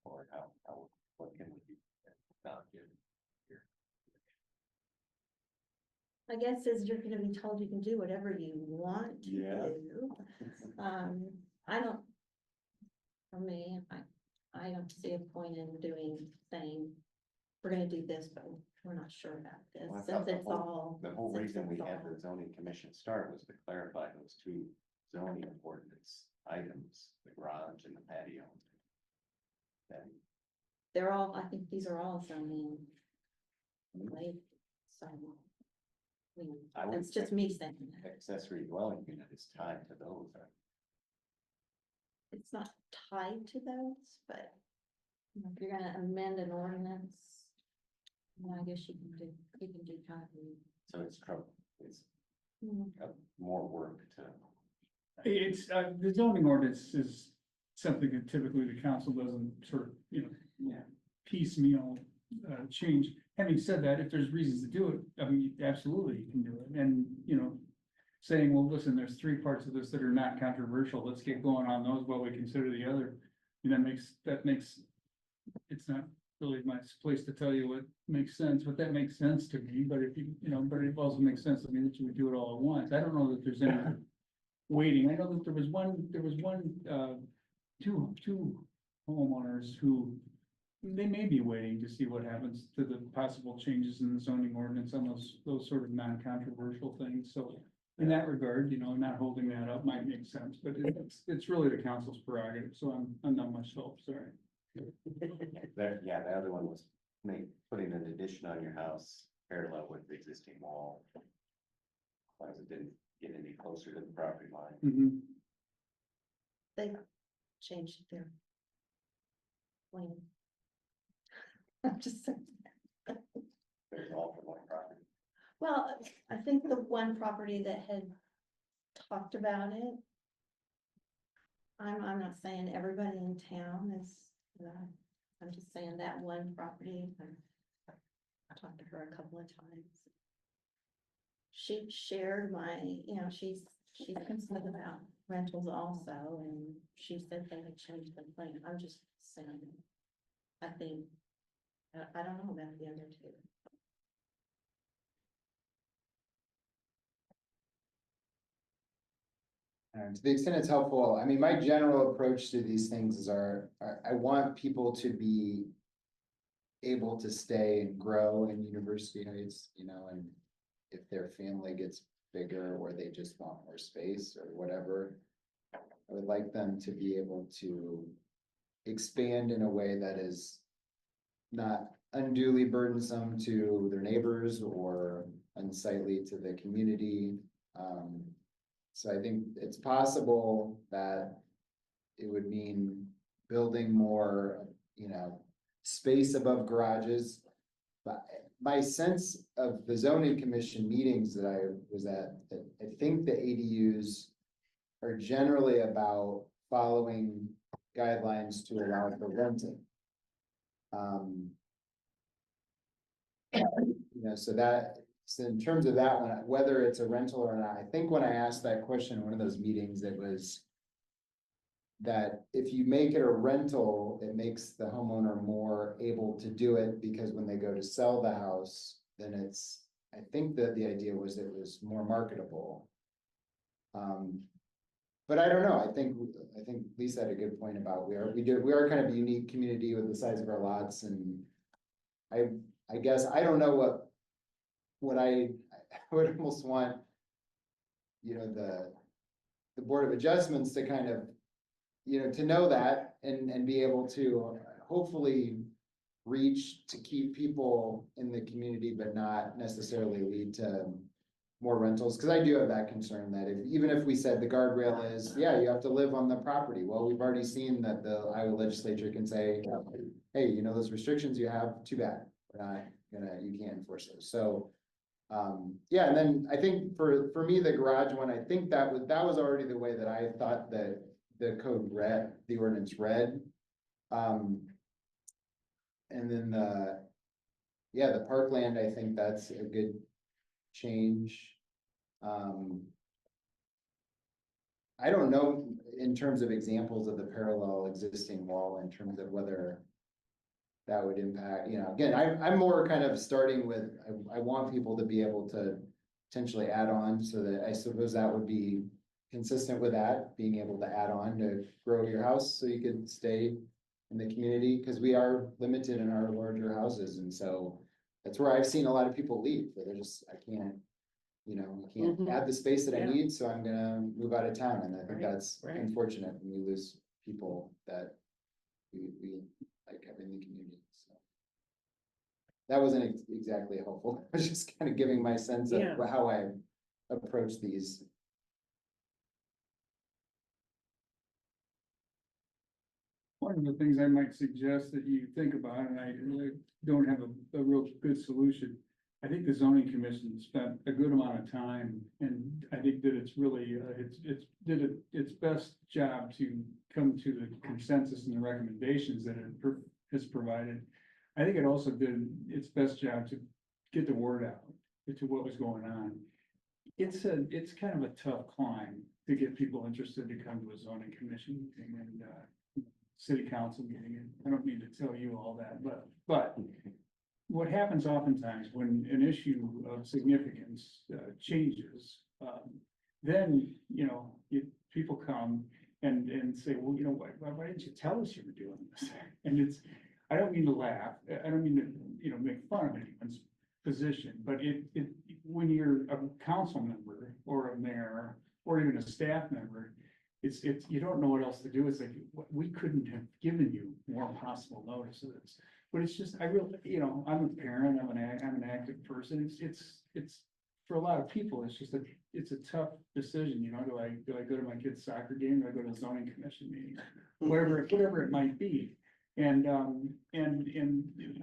Or what can we do without giving here? I guess is you're gonna be told you can do whatever you want to Yeah. do. I don't. For me, I don't see a point in saying, we're gonna do this, but we're not sure about this, Well, I since thought it's all. The whole since reason we it's had all- the zoning commission start was to clarify those two zoning ordinance items, the garage and the patio. And They're all, I think these are all zoning. Like, so. I would It's just me saying that. accessory dwelling unit is tied to those. It's not tied to those, but. If you're gonna amend an ordinance. I guess you can do kind of. So it's trouble, it's Hmm. more work to. It's, the zoning ordinance is something that typically the council doesn't sort of, piecemeal, change. Having said that, if there's reasons to do it, I mean, absolutely you can do it. And, saying, well, listen, there's three parts of this that are not controversial. Let's get going on those while we consider the other. And that makes, it's not really my place to tell you what makes sense, but that makes sense to me. But if but it also makes sense to me that you would do it all at once. I don't know that there's any waiting. I know that there was two homeowners who they may be waiting to see what happens to the possible changes in the zoning ordinance on those sort of non-controversial things. So in that regard, not holding that up might make sense, but it's really the council's prerogative. So I'm not much help, sorry. There, yeah, the other one was putting an addition on your house parallel with the existing wall. As long as it didn't get any closer to the property line. Mhm. They changed their. Plan. I'm just saying. There's all for one property. Well, I think the one property that had talked about it. I'm not saying everybody in town is, I'm just saying that one property. I talked to her a couple of times. She shared she's concerned about rentals also, and she said they had changed the plan. I'm just saying. I think, I don't know about the other two. To the extent it's helpful, I mean, my general approach to these things is I want people to be able to stay and grow in University Heights, and if their family gets bigger or they just want more space or whatever, I would like them to be able to expand in a way that is not unduly burdensome to their neighbors or unsightly to the community. So I think it's possible that it would mean building more, space above garages. But my sense of the zoning commission meetings that I was at, I think the ADUs are generally about following guidelines to allow for renting. So that So in terms of that one, whether it's a rental or not, I think when I asked that question in one of those meetings, it was that if you make it a rental, it makes the homeowner more able to do it because when they go to sell the house, then it's, I think that the idea was it was more marketable. But I don't know, I think Lisa had a good point about we are kind of a unique community with the size of our lots and I guess I don't know what I would almost want, you know, the Board of Adjustments to kind of, you know, to know that and be able to hopefully reach to keep people in the community, but not necessarily lead to more rentals, because I do have that concern that even if we said the guardrail is, yeah, you have to live on the property, well, we've already seen that the Iowa legislature can say, hey, you know, those restrictions you have, too bad, you can't enforce those, so. Yeah, and then I think for me, the garage one, I think that was already the way that I thought that the code read, the ordinance read. And then the parkland, I think that's a good change. I don't know in terms of examples of the parallel existing wall in terms of whether that would impact, you know, again, I'm more kind of starting with, I want people to be able to potentially add on, so that I suppose that would be consistent with that, being able to add on to grow your house so you could stay in the community, because we are limited in our larger houses, and so that's where I've seen a lot of people leave, that they're just, I can't, you know, I can't Mhm. add the space that I Yeah. need, so I'm gonna move out of town, and I think Right, that's right. unfortunate when we lose people that we like having in the community, so. That wasn't exactly helpful, I was just kind of giving my sense of Yeah. how I approach these. One of the things I might suggest that you think about, and I don't have a real good solution. I think the zoning commission spent a good amount of time, and I think that it's really, its best job to come to the consensus and the recommendations that it has provided. I think it also did its best job to get the word out to what was going on. It's kind of a tough climb to get people interested to come to a zoning commission meeting and, city council meeting, and I don't need to tell you all that, but what happens oftentimes when an issue of significance changes, then, you know, people come and say, well, you know, why didn't you tell us you were doing this? And I don't mean to laugh, I don't mean to, you know, make fun of anyone's position, but when you're a council member or a mayor or even a staff member, it's, you don't know what else to do. It's like, we couldn't have given you more possible notice of this. But it's just, I really, you know, I'm a parent, I'm an active person. It's for a lot of people, it's just it's a tough decision, you know, do I go to my kid's soccer game? Do I go to a zoning commission meeting? Whatever it might be. And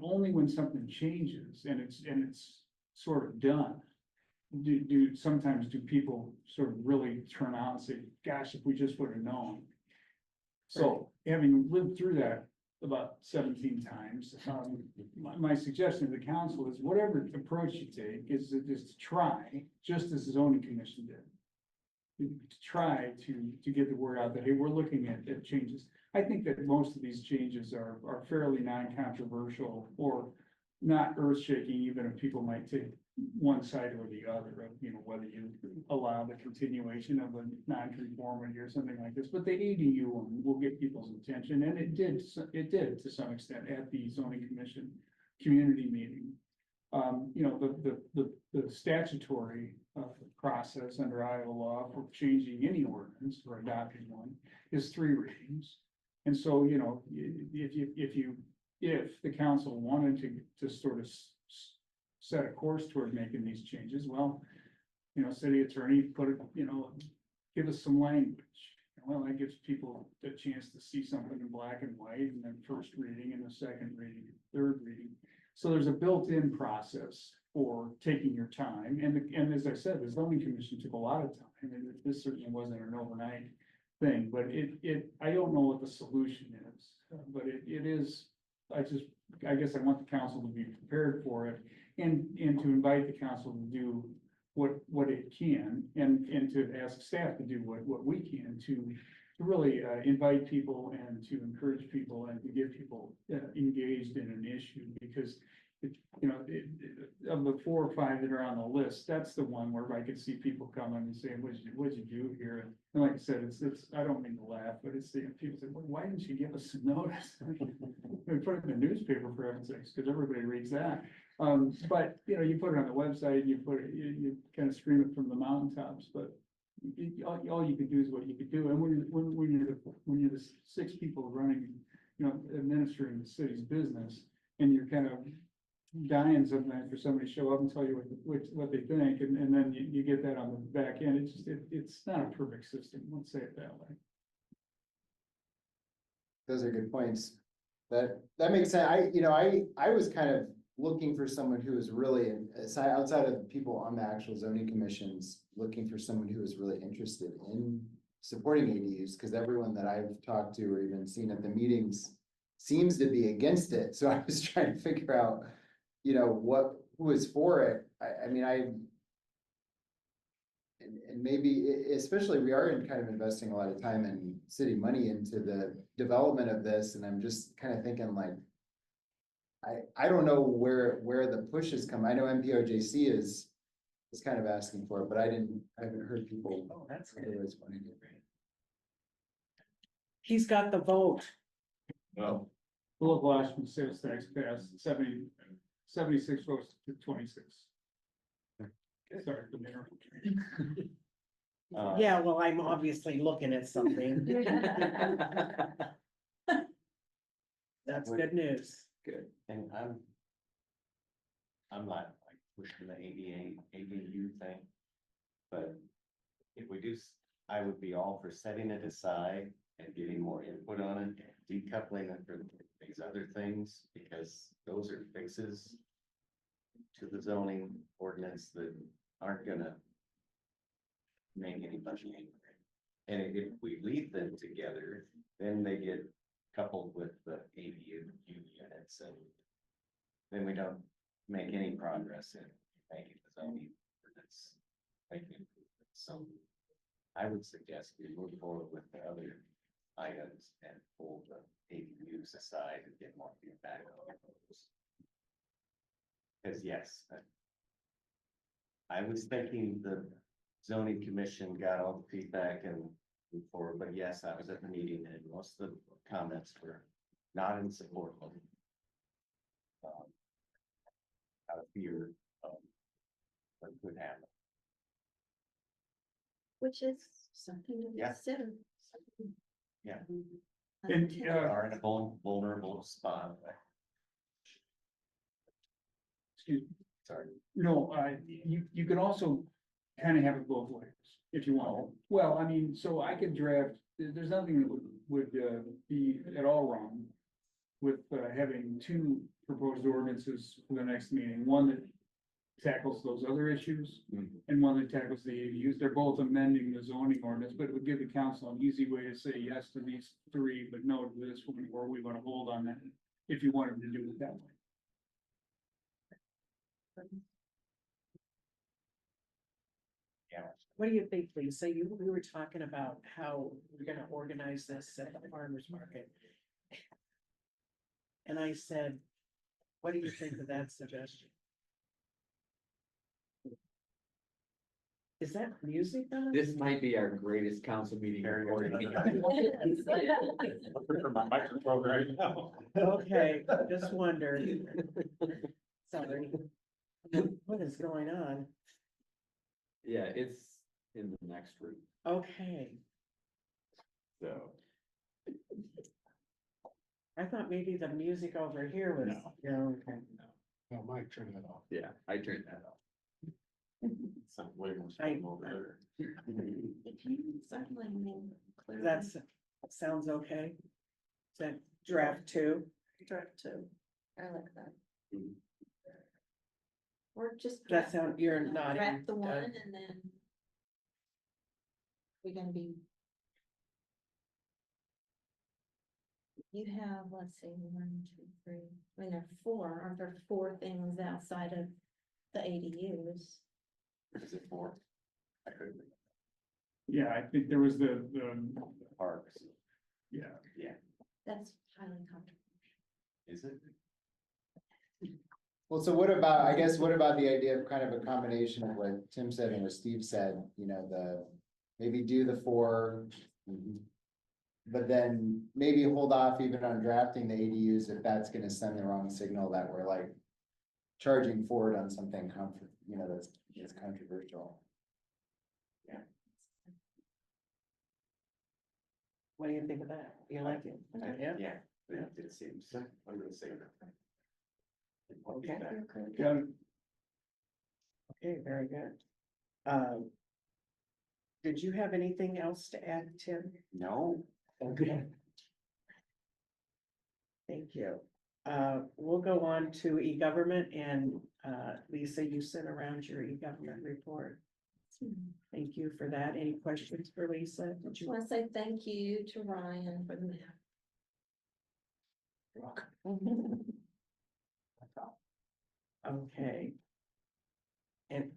only when something changes and it's sort of done, sometimes do people sort of really turn out and say, gosh, if we just would have known. So having lived through that about 17 times, my suggestion to the council is whatever approach you take is to try, just as the zoning commission did. To try to get the word out that, hey, we're looking at changes. I think that most of these changes are fairly non-controversial or not earth-shaking, even if people might take one side or the other of, you know, whether you allow the continuation of a non-conformity or something like this, but the ADU one will get people's attention, and it did to some extent at the zoning commission community meeting. You know, the statutory process under Iowa law for changing any ordinance or adopting one is 3 readings. And so, you know, if the council wanted to sort of set a course toward making these changes, well, you know, city attorney give us some language. Well, that gives people the chance to see something in black and white, and then first reading and the second reading, third reading. So there's a built-in process for taking your time. And as I said, the zoning commission took a lot of time, and this certainly wasn't an overnight thing, but I don't know what the solution is, but it is, I guess I want the council to be prepared for it. and to invite the council to do what it can, and to ask staff to do what we can to really invite people and to encourage people and to get people engaged in an issue, because of the 4 or 5 that are on the list, that's the one where I could see people coming and saying, what'd you do here? And like I said, it's, I don't mean to laugh, but it's the, people say, well, why didn't you give us some notice? We put it in the newspaper for heaven's sakes, because everybody reads that. But, you put it on the website, you kind of scream it from the mountaintops, but all you could do is what you could do. And when you're the 6 people running, administering the city's business, and you're kind of dying sometimes for somebody to show up and tell you what they think, and then you get that on the back end, it's not a perfect system, let's say it that way. Those are good points. That makes sense. I was kind of looking for someone who was really, outside of people on the actual zoning commissions, looking for someone who was really interested in supporting ADUs, because everyone that I've talked to or even seen at the meetings seems to be against it. So I was trying to figure out, who is for it. And maybe, especially, we are kind of investing a lot of time and city money into the development of this, and I'm just kind of thinking like, I don't know where the push has come. I know MPOJC is kind of asking for it, but I haven't heard people. Oh, that's good. otherwise wanting it. He's got the vote. No. Philip Washington sales tax passed 76 votes to 26. Sorry, the mayor. Yeah, well, I'm obviously looking at something. That's good news. Good. And I'm not like pushing the ADU thing. But if we do, I would be all for setting it aside and getting more input on it, decoupling it from these other things, because those are fixes to the zoning ordinance that aren't gonna make anybody angry. And if we leave them together, then they get coupled with the ADU units, and then we don't make any progress in making the zoning ordinance. So I would suggest we move forward with the other items and pull the ADUs aside and get more feedback on those. Because yes, I was thinking the zoning commission got all the feedback and moved forward, but yes, I was at the meeting and most of the comments were not in support of out of fear of what could happen. Which is something to Yeah. consider. Yeah. And, We are in a vulnerable spot. Excuse me. Sorry. No, you could also kind of have it both ways if you want. Well, I mean, so I could draft, there's nothing that would be at all wrong with having 2 proposed ordinances for the next meeting, one that tackles those other issues and one that tackles the ADUs. They're both amending the zoning ordinance, but it would give the council an easy way to say yes to these 3, but no to this one, or we want to hold on that if you wanted to do it that way. Yeah. What do you think, Lisa? We were talking about how we're gonna organize this at the farmer's market. And I said, what do you think of that suggestion? Is that music on? This might be our greatest council meeting. Very recording. For my microphone right now. Okay, just wondered. Sorry. What is going on? Yeah, it's in the next room, Okay, so. I thought maybe the music over here was. No. Yeah, okay. No, Mike, turn that off. Yeah, I turned that off. Some way more I- stuff over there. If you certainly name clearly. That's, sounds okay. Is that draft 2? Draft 2. I like that. Or just. That sound, you're nodding. Draft the one Doug. and then. We're gonna be. You have, let's see, 1, 2, 3, I mean, there are 4, aren't there 4 things outside of the ADUs? Is it for? I couldn't, Yeah, I think there was the, parks, yeah. That's highly controversial. is it? Well, so what about, I guess, what about the idea of kind of a combination of what Tim said and what Steve said, you know, maybe do the 4. But then maybe hold off even on drafting the ADUs if that's gonna send the wrong signal that we're like charging forward on something that's controversial. What do you think of that? You like it? Yeah. Yeah, it seems, I'm gonna say that. Okay. Got it. Okay, very good. Did you have anything else to add, Tim? No, Okay. Thank you. We'll go on to e-government and, Lisa, you sent around your e-government report. Thank you for that. Any questions for Lisa? Did I you? want to say thank you to Ryan for the map. Okay. And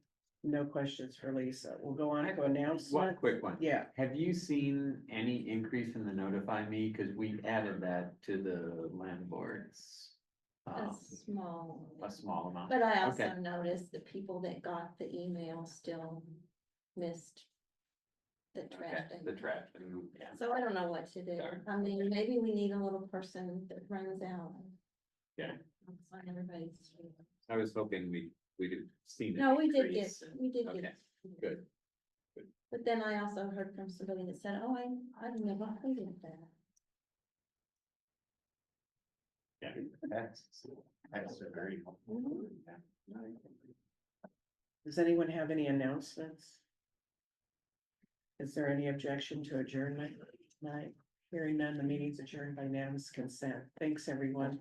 no questions for Lisa. We'll go on to One announcement. quick one. Yeah, Have you seen any increase in the notify me? Cause we added that to the land boards. A small. A small amount. But I also Okay. noticed the people that got the email still missed the trash. Okay, day. the trash, yeah. So I don't know what to do. Sure. I mean, maybe we need a little person that runs out. Yeah. On everybody's. I was hoping we'd have seen it. No, we did get, increase and- we did Okay, get. good. But then I also heard from somebody that said, oh, I never heard of that. that's a very helpful. does anyone have any announcements? Is there any objection to adjournment tonight? Hearing none, the meeting's adjourned by unanimous consent. Thanks, everyone.